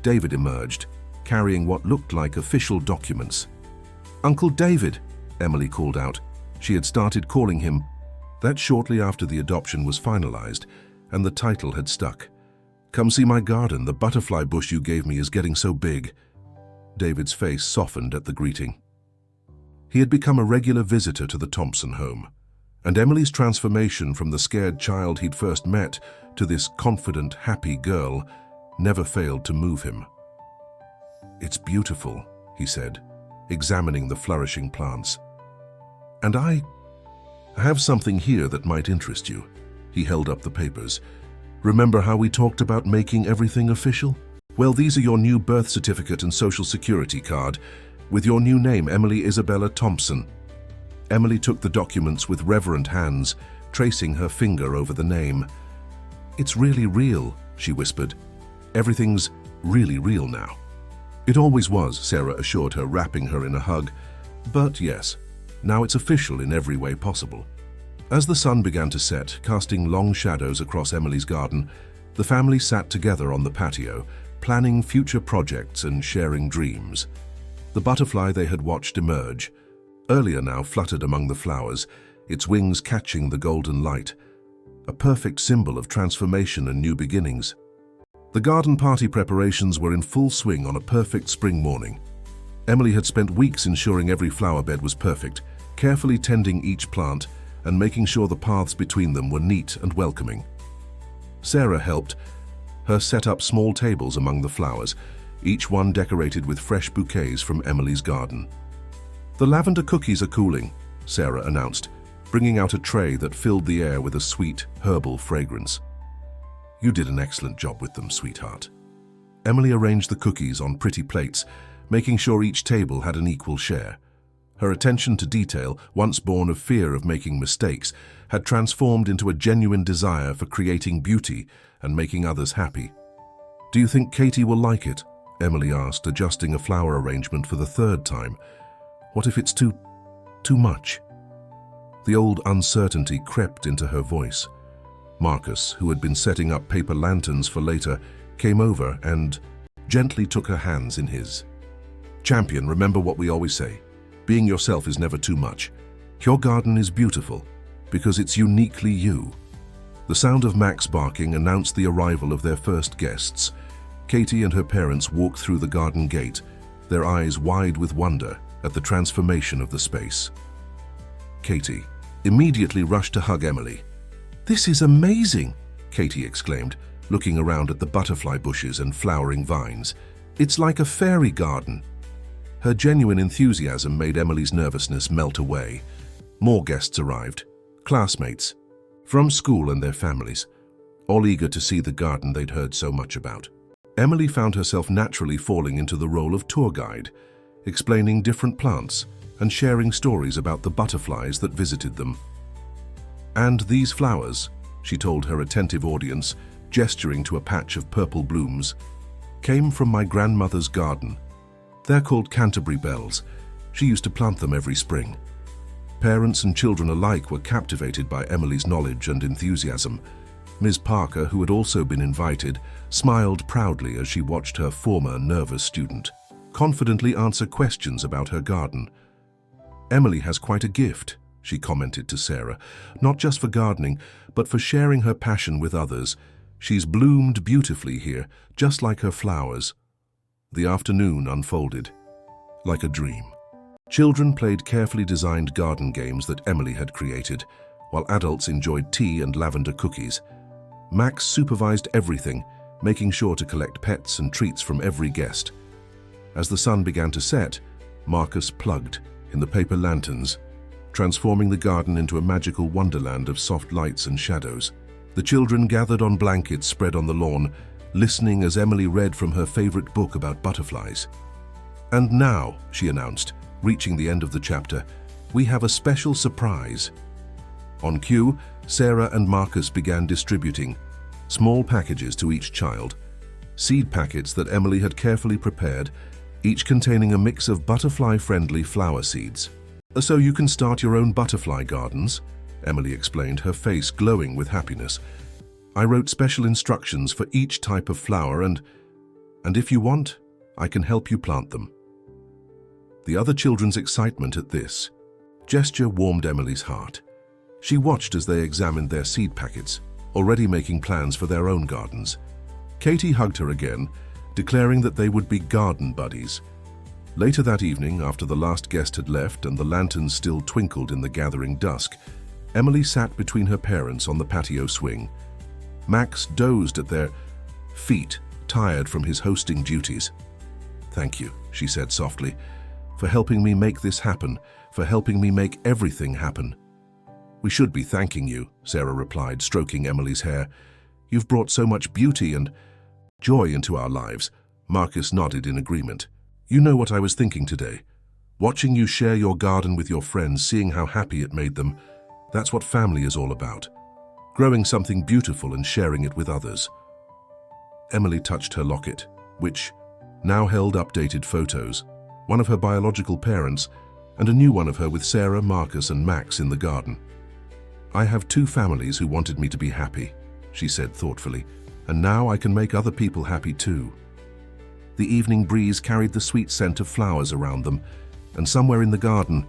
[SPEAKER 1] David emerged, carrying what looked like official documents. "Uncle David," Emily called out. She had started calling him that shortly after the adoption was finalized, and the title had stuck. "Come see my garden. The butterfly bush you gave me is getting so big." David's face softened at the greeting. He had become a regular visitor to the Thompson home, and Emily's transformation from the scared child he'd first met to this confident, happy girl never failed to move him. "It's beautiful," he said, examining the flourishing plants. "And I have something here that might interest you." He held up the papers. "Remember how we talked about making everything official? Well, these are your new birth certificate and social security card, with your new name, Emily Isabella Thompson." Emily took the documents with reverent hands, tracing her finger over the name. "It's really real," she whispered. "Everything's really real now." "It always was," Sarah assured her, wrapping her in a hug. "But yes, now it's official in every way possible." As the sun began to set, casting long shadows across Emily's garden, the family sat together on the patio, planning future projects and sharing dreams. The butterfly they had watched emerge, earlier now fluttered among the flowers, its wings catching the golden light, a perfect symbol of transformation and new beginnings. The garden party preparations were in full swing on a perfect spring morning. Emily had spent weeks ensuring every flower bed was perfect, carefully tending each plant and making sure the paths between them were neat and welcoming. Sarah helped her set up small tables among the flowers, each one decorated with fresh bouquets from Emily's garden. "The lavender cookies are cooling," Sarah announced, bringing out a tray that filled the air with a sweet, herbal fragrance. "You did an excellent job with them, sweetheart." Emily arranged the cookies on pretty plates, making sure each table had an equal share. Her attention to detail, once born of fear of making mistakes, had transformed into a genuine desire for creating beauty and making others happy. "Do you think Katie will like it?" Emily asked, adjusting a flower arrangement for the third time. What if it's too much? The old uncertainty crept into her voice. Marcus, who had been setting up paper lanterns for later, came over and gently took her hands in his. Champion, remember what we always say. Being yourself is never too much. Your garden is beautiful because it's uniquely you. The sound of Max barking announced the arrival of their first guests. Katie and her parents walked through the garden gate, their eyes wide with wonder at the transformation of the space. Katie immediately rushed to hug Emily. "This is amazing," Katie exclaimed, looking around at the butterfly bushes and flowering vines. "It's like a fairy garden." Her genuine enthusiasm made Emily's nervousness melt away. More guests arrived, classmates, from school and their families, all eager to see the garden they'd heard so much about. Emily found herself naturally falling into the role of tour guide, explaining different plants and sharing stories about the butterflies that visited them. "And these flowers," she told her attentive audience, gesturing to a patch of purple blooms, "came from my grandmother's garden. They're called Canterbury bells. She used to plant them every spring." Parents and children alike were captivated by Emily's knowledge and enthusiasm. Ms. Parker, who had also been invited, smiled proudly as she watched her former nervous student confidently answer questions about her garden. "Emily has quite a gift," she commented to Sarah, "not just for gardening, but for sharing her passion with others. She's bloomed beautifully here, just like her flowers." The afternoon unfolded like a dream. Children played carefully designed garden games that Emily had created, while adults enjoyed tea and lavender cookies. Max supervised everything, making sure to collect pets and treats from every guest. As the sun began to set, Marcus plugged in the paper lanterns, transforming the garden into a magical wonderland of soft lights and shadows. The children gathered on blankets spread on the lawn, listening as Emily read from her favorite book about butterflies. "And now," she announced, reaching the end of the chapter, "we have a special surprise." On cue, Sarah and Marcus began distributing small packages to each child, seed packets that Emily had carefully prepared, each containing a mix of butterfly-friendly flower seeds. "So you can start your own butterfly gardens," Emily explained, her face glowing with happiness. "I wrote special instructions for each type of flower and if you want, I can help you plant them." The other children's excitement at this gesture warmed Emily's heart. She watched as they examined their seed packets, already making plans for their own gardens. Katie hugged her again, declaring that they would be garden buddies. Later that evening, after the last guest had left and the lanterns still twinkled in the gathering dusk, Emily sat between her parents on the patio swing. Max dozed at their feet, tired from his hosting duties. "Thank you," she said softly, "for helping me make this happen, for helping me make everything happen." "We should be thanking you," Sarah replied, stroking Emily's hair. "You've brought so much beauty and joy into our lives." Marcus nodded in agreement. "You know what I was thinking today? Watching you share your garden with your friends, seeing how happy it made them, that's what family is all about. Growing something beautiful and sharing it with others." Emily touched her locket, which now held updated photos, one of her biological parents and a new one of her with Sarah, Marcus and Max in the garden. "I have two families who wanted me to be happy," she said thoughtfully, "and now I can make other people happy too." The evening breeze carried the sweet scent of flowers around them, and somewhere in the garden,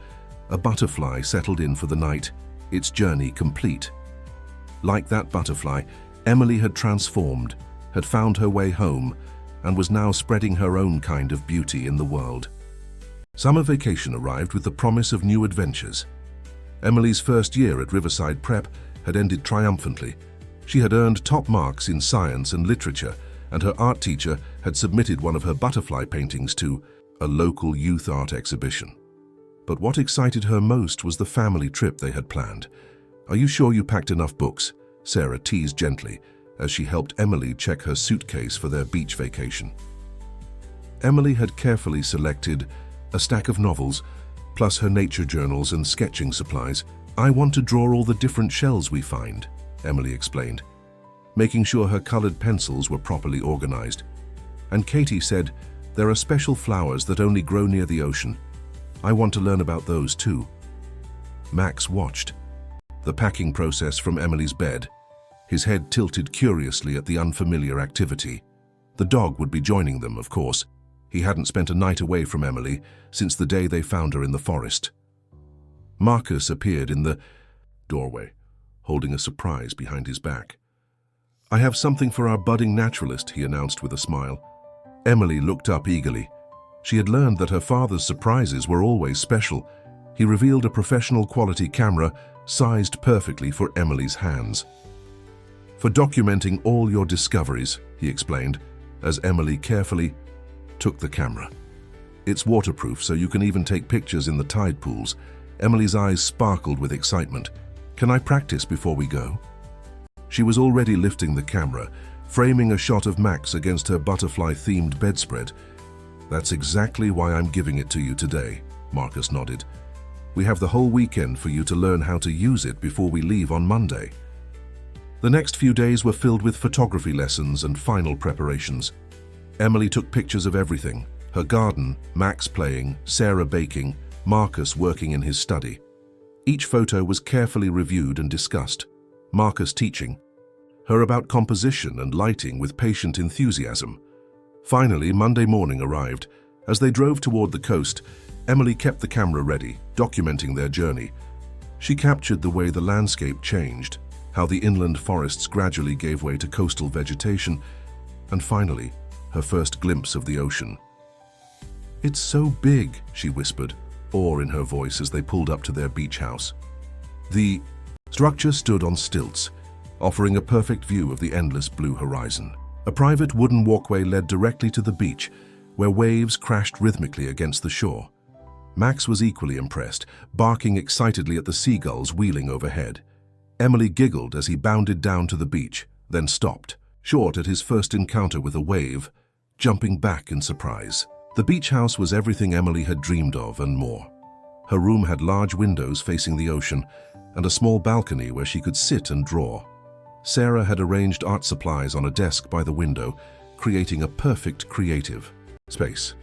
[SPEAKER 1] a butterfly settled in for the night, its journey complete. Like that butterfly, Emily had transformed, had found her way home, and was now spreading her own kind of beauty in the world. Summer vacation arrived with the promise of new adventures. Emily's first year at Riverside Prep had ended triumphantly. She had earned top marks in science and literature, and her art teacher had submitted one of her butterfly paintings to a local youth art exhibition. But what excited her most was the family trip they had planned. "Are you sure you packed enough books?" Sarah teased gently as she helped Emily check her suitcase for their beach vacation. Emily had carefully selected a stack of novels, plus her nature journals and sketching supplies. "I want to draw all the different shells we find," Emily explained, making sure her colored pencils were properly organized. And Katie said, There are special flowers that only grow near the ocean. I want to learn about those too." Max watched the packing process from Emily's bed, his head tilted curiously at the unfamiliar activity. The dog would be joining them, of course. He hadn't spent a night away from Emily since the day they found her in the forest. Marcus appeared in the doorway, holding a surprise behind his back. "I have something for our budding naturalist," he announced with a smile. Emily looked up eagerly. She had learned that her father's surprises were always special. He revealed a professional quality camera sized perfectly for Emily's hands. "For documenting all your discoveries," he explained, as Emily carefully took the camera. "It's waterproof, so you can even take pictures in the tide pools." Emily's eyes sparkled with excitement. "Can I practice before we go?" She was already lifting the camera, framing a shot of Max against her butterfly-themed bedspread. "That's exactly why I'm giving it to you today," Marcus nodded. "We have the whole weekend for you to learn how to use it before we leave on Monday." The next few days were filled with photography lessons and final preparations. Emily took pictures of everything: her garden, Max playing, Sarah baking, Marcus working in his study. Each photo was carefully reviewed and discussed, Marcus teaching her about composition and lighting with patient enthusiasm. Finally, Monday morning arrived. As they drove toward the coast, Emily kept the camera ready, documenting their journey. She captured the way the landscape changed, how the inland forests gradually gave way to coastal vegetation, and finally, her first glimpse of the ocean. "It's so big," she whispered, awe in her voice as they pulled up to their beach house. The structure stood on stilts, offering a perfect view of the endless blue horizon. A private wooden walkway led directly to the beach, where waves crashed rhythmically against the shore. Max was equally impressed, barking excitedly at the seagulls wheeling overhead. Emily giggled as he bounded down to the beach, then stopped, short at his first encounter with a wave, jumping back in surprise. The beach house was everything Emily had dreamed of and more. Her room had large windows facing the ocean and a small balcony where she could sit and draw. Sarah had arranged art supplies on a desk by the window, creating a perfect creative space.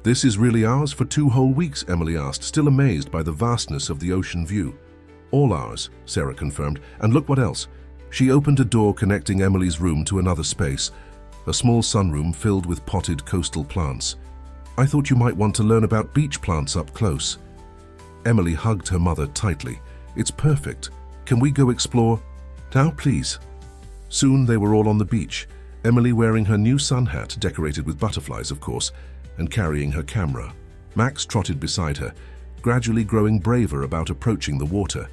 [SPEAKER 1] "This is really ours for 2 whole weeks?" Emily asked, still amazed by the vastness of the ocean view. "All ours," Sarah confirmed, "and look what else." She opened a door connecting Emily's room to another space, a small sunroom filled with potted coastal plants. "I thought you might want to learn about beach plants up close." Emily hugged her mother tightly. "It's perfect. Can we go explore now, please?" Soon they were all on the beach, Emily wearing her new sun hat, decorated with butterflies, of course, and carrying her camera. Max trotted beside her, gradually growing braver about approaching the water.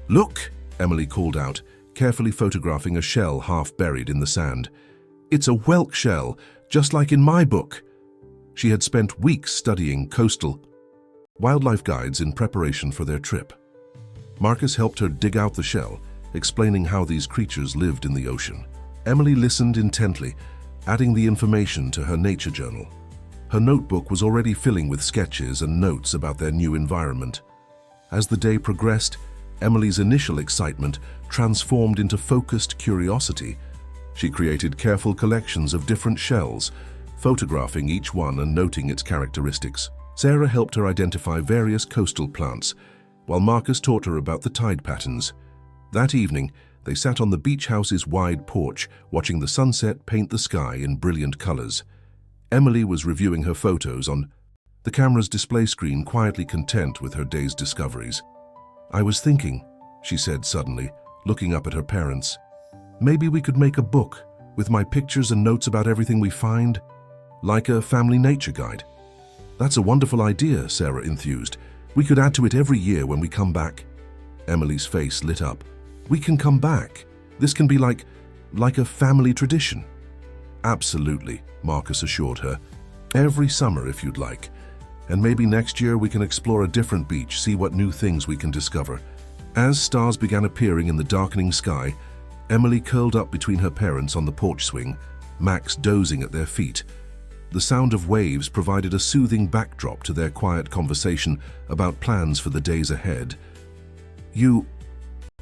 [SPEAKER 1] "Look!" Emily called out, carefully photographing a shell half buried in the sand. "It's a whelk shell, just like in my book." She had spent weeks studying coastal wildlife guides in preparation for their trip. Marcus helped her dig out the shell, explaining how these creatures lived in the ocean. Emily listened intently, adding the information to her nature journal. Her notebook was already filling with sketches and notes about their new environment. As the day progressed, Emily's initial excitement transformed into focused curiosity. She created careful collections of different shells, photographing each one and noting its characteristics. Sarah helped her identify various coastal plants, while Marcus taught her about the tide patterns. That evening, they sat on the beach house's wide porch, watching the sunset paint the sky in brilliant colors. Emily was reviewing her photos on the camera's display screen, quietly content with her day's discoveries. "I was thinking," she said suddenly, looking up at her parents, "maybe we could make a book with my pictures and notes about everything we find, like a family nature guide." "That's a wonderful idea," Sarah enthused. "We could add to it every year when we come back." Emily's face lit up. "We can come back. This can be like a family tradition." "Absolutely," Marcus assured her. "Every summer if you'd like. And maybe next year we can explore a different beach, see what new things we can discover." As stars began appearing in the darkening sky, Emily curled up between her parents on the porch swing, Max dozing at their feet. The sound of waves provided a soothing backdrop to their quiet conversation about plans for the days ahead. "You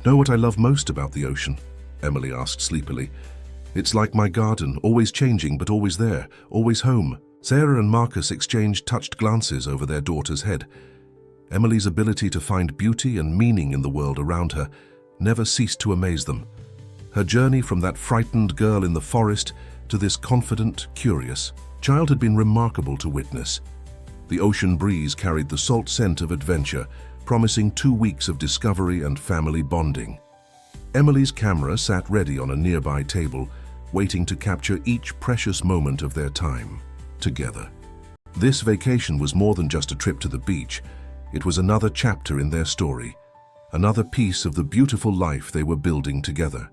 [SPEAKER 1] know what I love most about the ocean?" Emily asked sleepily. "It's like my garden, always changing but always there, always home." Sarah and Marcus exchanged touched glances over their daughter's head. Emily's ability to find beauty and meaning in the world around her never ceased to amaze them. Her journey from that frightened girl in the forest to this confident, curious child had been remarkable to witness. The ocean breeze carried the salt scent of adventure, promising 2 weeks of discovery and family bonding. Emily's camera sat ready on a nearby table, waiting to capture each precious moment of their time together. This vacation was more than just a trip to the beach. It was another chapter in their story, another piece of the beautiful life they were building together.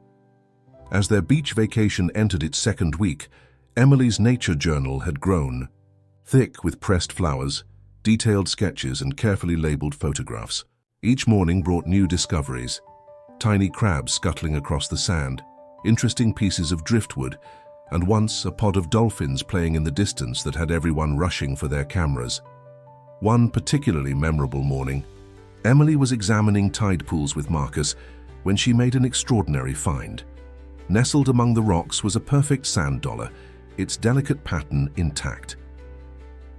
[SPEAKER 1] As their beach vacation entered its 2nd week, Emily's nature journal had grown, thick with pressed flowers, detailed sketches, and carefully labeled photographs. Each morning brought new discoveries: tiny crabs scuttling across the sand, interesting pieces of driftwood, and once a pod of dolphins playing in the distance that had everyone rushing for their cameras. One particularly memorable morning, Emily was examining tide pools with Marcus when she made an extraordinary find. Nestled among the rocks was a perfect sand dollar, its delicate pattern intact.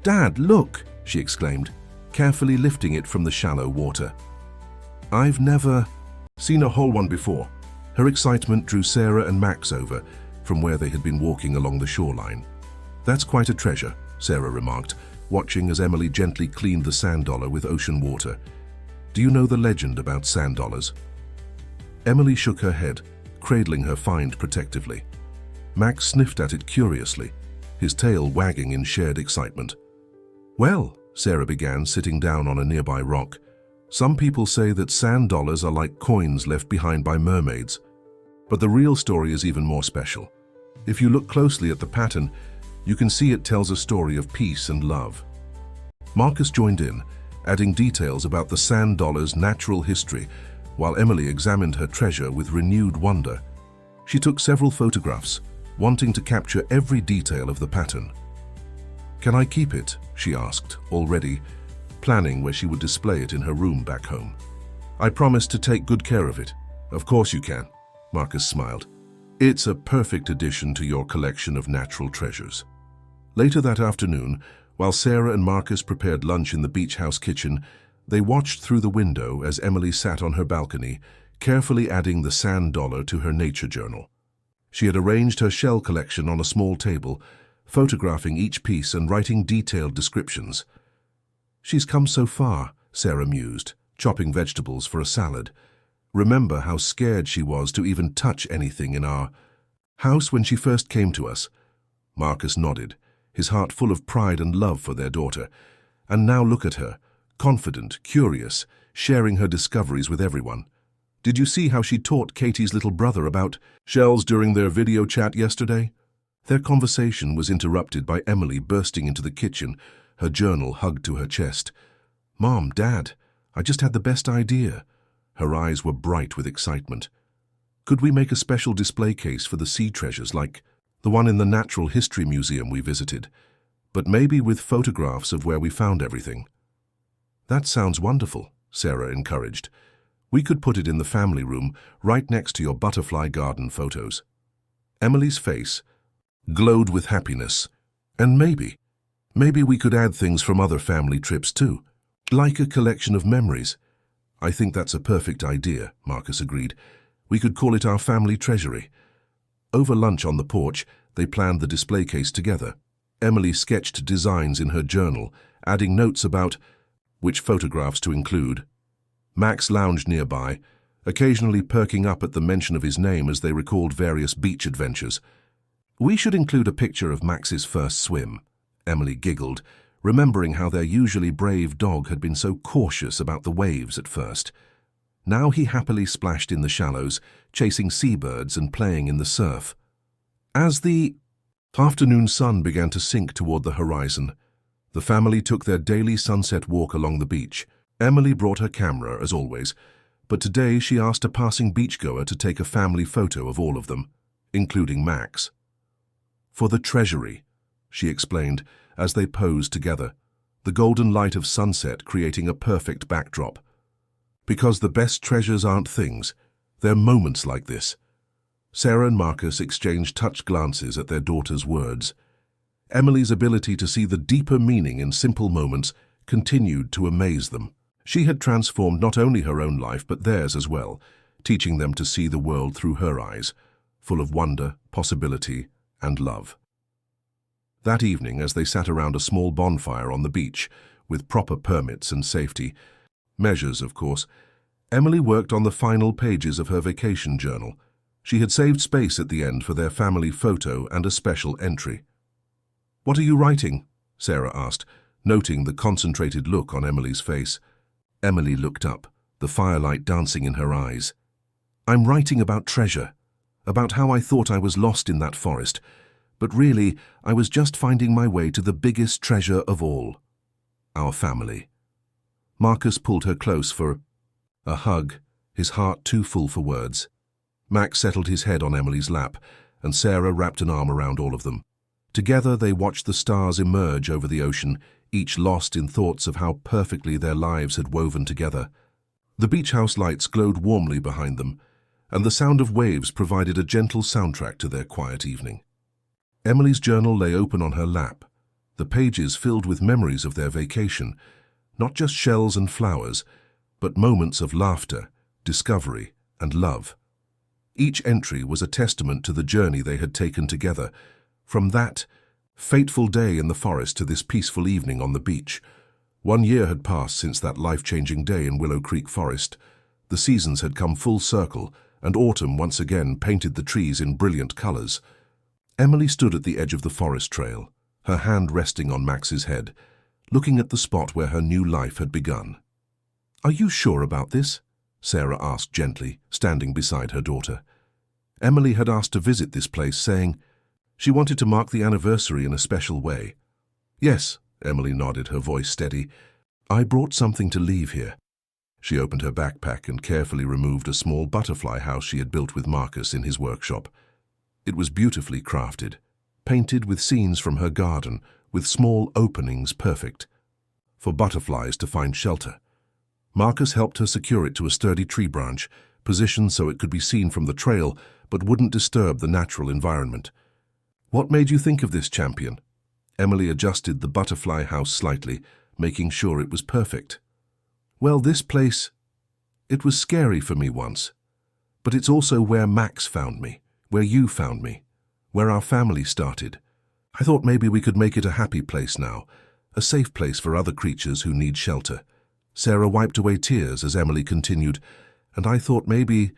[SPEAKER 1] "Dad, look!" she exclaimed, carefully lifting it from the shallow water. "I've never seen a whole one before." Her excitement drew Sarah and Max over from where they had been walking along the shoreline. "That's quite a treasure," Sarah remarked, watching as Emily gently cleaned the sand dollar with ocean water. "Do you know the legend about sand dollars?" Emily shook her head, cradling her find protectively. Max sniffed at it curiously, his tail wagging in shared excitement. "Well," Sarah began, sitting down on a nearby rock, "some people say that sand dollars are like coins left behind by mermaids. But the real story is even more special. If you look closely at the pattern, you can see it tells a story of peace and love." Marcus joined in, adding details about the sand dollar's natural history, while Emily examined her treasure with renewed wonder. She took several photographs, wanting to capture every detail of the pattern. "Can I keep it?" she asked, already planning where she would display it in her room back home. "I promise to take good care of it." "Of course you can," Marcus smiled. "It's a perfect addition to your collection of natural treasures." Later that afternoon, while Sarah and Marcus prepared lunch in the beach house kitchen, they watched through the window as Emily sat on her balcony, carefully adding the sand dollar to her nature journal. She had arranged her shell collection on a small table, photographing each piece and writing detailed descriptions. "She's come so far," Sarah mused, chopping vegetables for a salad. "Remember how scared she was to even touch anything in our house when she first came to us?" Marcus nodded, his heart full of pride and love for their daughter. "And now look at her, confident, curious, sharing her discoveries with everyone. Did you see how she taught Katie's little brother about shells during their video chat yesterday?" Their conversation was interrupted by Emily bursting into the kitchen, her journal hugged to her chest. "Mom, Dad, I just had the best idea." Her eyes were bright with excitement. "Could we make a special display case for the sea treasures like the one in the Natural History Museum we visited, but maybe with photographs of where we found everything?" "That sounds wonderful," Sarah encouraged. "We could put it in the family room, right next to your butterfly garden photos." Emily's face glowed with happiness. "And maybe we could add things from other family trips too, like a collection of memories." "I think that's a perfect idea," Marcus agreed. "We could call it our family treasury." Over lunch on the porch, they planned the display case together. Emily sketched designs in her journal, adding notes about which photographs to include. Max lounged nearby, occasionally perking up at the mention of his name as they recalled various beach adventures. "We should include a picture of Max's first swim," Emily giggled, remembering how their usually brave dog had been so cautious about the waves at first. Now he happily splashed in the shallows, chasing seabirds and playing in the surf. As the afternoon sun began to sink toward the horizon, the family took their daily sunset walk along the beach. Emily brought her camera, as always, but today she asked a passing beachgoer to take a family photo of all of them, including Max. "For the treasury," she explained as they posed together, the golden light of sunset creating a perfect backdrop. "Because the best treasures aren't things, they're moments like this." Sarah and Marcus exchanged touched glances at their daughter's words. Emily's ability to see the deeper meaning in simple moments continued to amaze them. She had transformed not only her own life but theirs as well, teaching them to see the world through her eyes, full of wonder, possibility, and love. That evening, as they sat around a small bonfire on the beach, with proper permits and safety measures, of course, Emily worked on the final pages of her vacation journal. She had saved space at the end for their family photo and a special entry. "What are you writing?" Sarah asked, noting the concentrated look on Emily's face. Emily looked up, the firelight dancing in her eyes. "I'm writing about treasure, about how I thought I was lost in that forest, but really I was just finding my way to the biggest treasure of all, our family." Marcus pulled her close for a hug, his heart too full for words. Max settled his head on Emily's lap, and Sarah wrapped an arm around all of them. Together they watched the stars emerge over the ocean, each lost in thoughts of how perfectly their lives had woven together. The beach house lights glowed warmly behind them, and the sound of waves provided a gentle soundtrack to their quiet evening. Emily's journal lay open on her lap, the pages filled with memories of their vacation, not just shells and flowers, but moments of laughter, discovery, and love. Each entry was a testament to the journey they had taken together, from that fateful day in the forest to this peaceful evening on the beach. 1 year had passed since that life-changing day in Willow Creek Forest. The seasons had come full circle, and autumn once again painted the trees in brilliant colors. Emily stood at the edge of the forest trail, her hand resting on Max's head, looking at the spot where her new life had begun. "Are you sure about this?" Sarah asked gently, standing beside her daughter. Emily had asked to visit this place, saying she wanted to mark the anniversary in a special way. "Yes," Emily nodded, her voice steady. "I brought something to leave here." She opened her backpack and carefully removed a small butterfly house she had built with Marcus in his workshop. It was beautifully crafted, painted with scenes from her garden, with small openings perfect for butterflies to find shelter. Marcus helped her secure it to a sturdy tree branch, positioned so it could be seen from the trail but wouldn't disturb the natural environment. "What made you think of this, champion?" Emily adjusted the butterfly house slightly, making sure it was perfect. "Well, this place, it was scary for me once, but it's also where Max found me, where you found me, where our family started. I thought maybe we could make it a happy place now, a safe place for other creatures who need shelter." Sarah wiped away tears as Emily continued, "And I thought maybe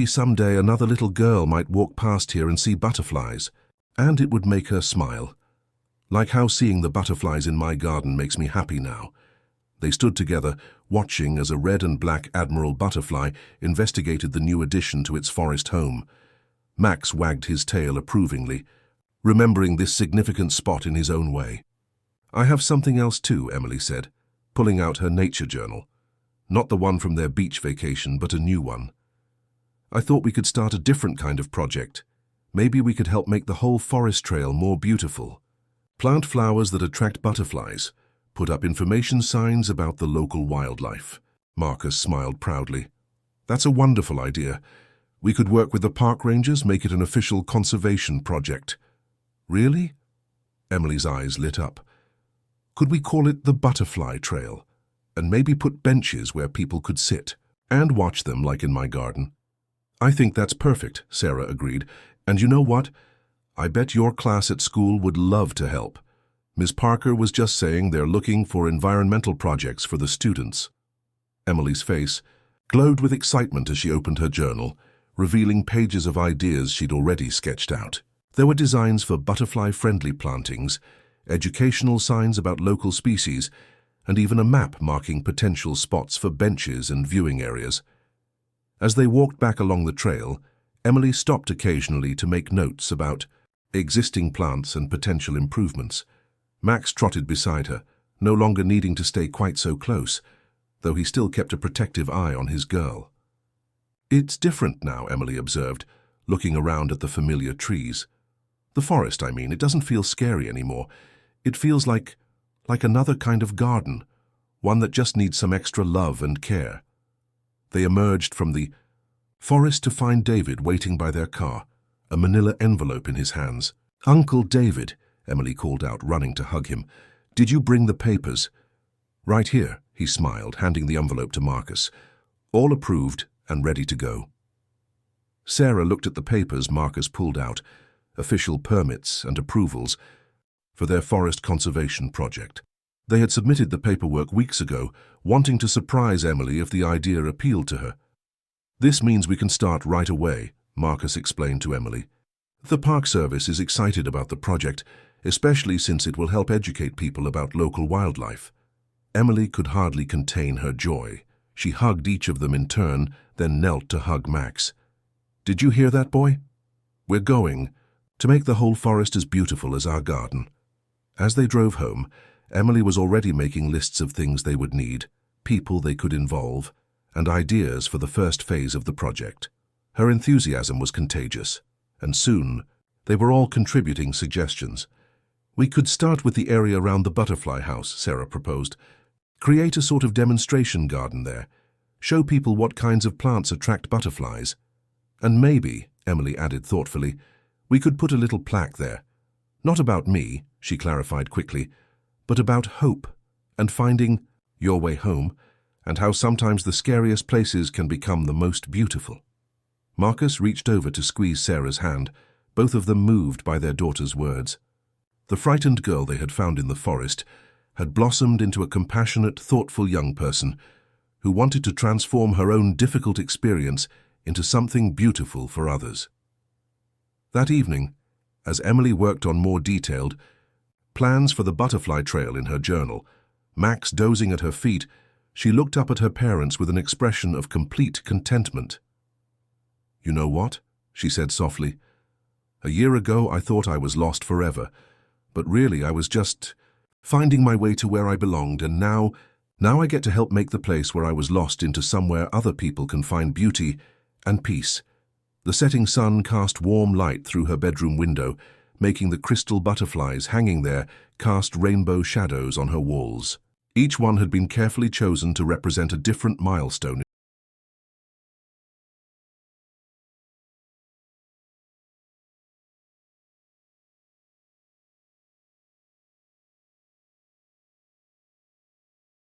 [SPEAKER 1] someday another little girl might walk past here and see butterflies, and it would make her smile. Like how seeing the butterflies in my garden makes me happy now." They stood together, watching as a red and black admiral butterfly investigated the new addition to its forest home. Max wagged his tail approvingly, remembering this significant spot in his own way. "I have something else too," Emily said, pulling out her nature journal. Not the one from their beach vacation, but a new one. "I thought we could start a different kind of project. Maybe we could help make the whole forest trail more beautiful. Plant flowers that attract butterflies. Put up information signs about the local wildlife." Marcus smiled proudly. "That's a wonderful idea. We could work with the park rangers, make it an official conservation project." "Really?" Emily's eyes lit up. "Could we call it the Butterfly Trail? And maybe put benches where people could sit and watch them like in my garden?" "I think that's perfect," Sarah agreed. "And you know what? I bet your class at school would love to help. Ms. Parker was just saying they're looking for environmental projects for the students." Emily's face glowed with excitement as she opened her journal, revealing pages of ideas she'd already sketched out. There were designs for butterfly-friendly plantings, educational signs about local species, and even a map marking potential spots for benches and viewing areas. As they walked back along the trail, Emily stopped occasionally to make notes about existing plants and potential improvements. Max trotted beside her, no longer needing to stay quite so close, though he still kept a protective eye on his girl. "It's different now," Emily observed, looking around at the familiar trees. "The forest, I mean, it doesn't feel scary anymore. It feels like another kind of garden, one that just needs some extra love and care." They emerged from the forest to find David waiting by their car, a manila envelope in his hands. "Uncle David," Emily called out, running to hug him. "Did you bring the papers?" "Right here," he smiled, handing the envelope to Marcus. "All approved and ready to go." Sarah looked at the papers Marcus pulled out, official permits and approvals for their forest conservation project. They had submitted the paperwork weeks ago, wanting to surprise Emily if the idea appealed to her. "This means we can start right away," Marcus explained to Emily. "The Park Service is excited about the project, especially since it will help educate people about local wildlife." Emily could hardly contain her joy. She hugged each of them in turn, then knelt to hug Max. "Did you hear that, boy? We're going to make the whole forest as beautiful as our garden." As they drove home, Emily was already making lists of things they would need, people they could involve, and ideas for the first phase of the project. Her enthusiasm was contagious, and soon they were all contributing suggestions. "We could start with the area around the butterfly house," Sarah proposed. "Create a sort of demonstration garden there. Show people what kinds of plants attract butterflies. And maybe," Emily added thoughtfully, "we could put a little plaque there. Not about me," she clarified quickly, "but about hope and finding your way home, and how sometimes the scariest places can become the most beautiful." Marcus reached over to squeeze Sarah's hand, both of them moved by their daughter's words. The frightened girl they had found in the forest had blossomed into a compassionate, thoughtful young person who wanted to transform her own difficult experience into something beautiful for others. That evening, as Emily worked on more detailed plans for the butterfly trail in her journal, Max dozing at her feet, she looked up at her parents with an expression of complete contentment. "You know what?" she said softly. "A year ago I thought I was lost forever, but really I was just finding my way to where I belonged, and now I get to help make the place where I was lost into somewhere other people can find beauty and peace." The setting sun cast warm light through her bedroom window, making the crystal butterflies hanging there cast rainbow shadows on her walls. Each one had been carefully chosen to represent a different milestone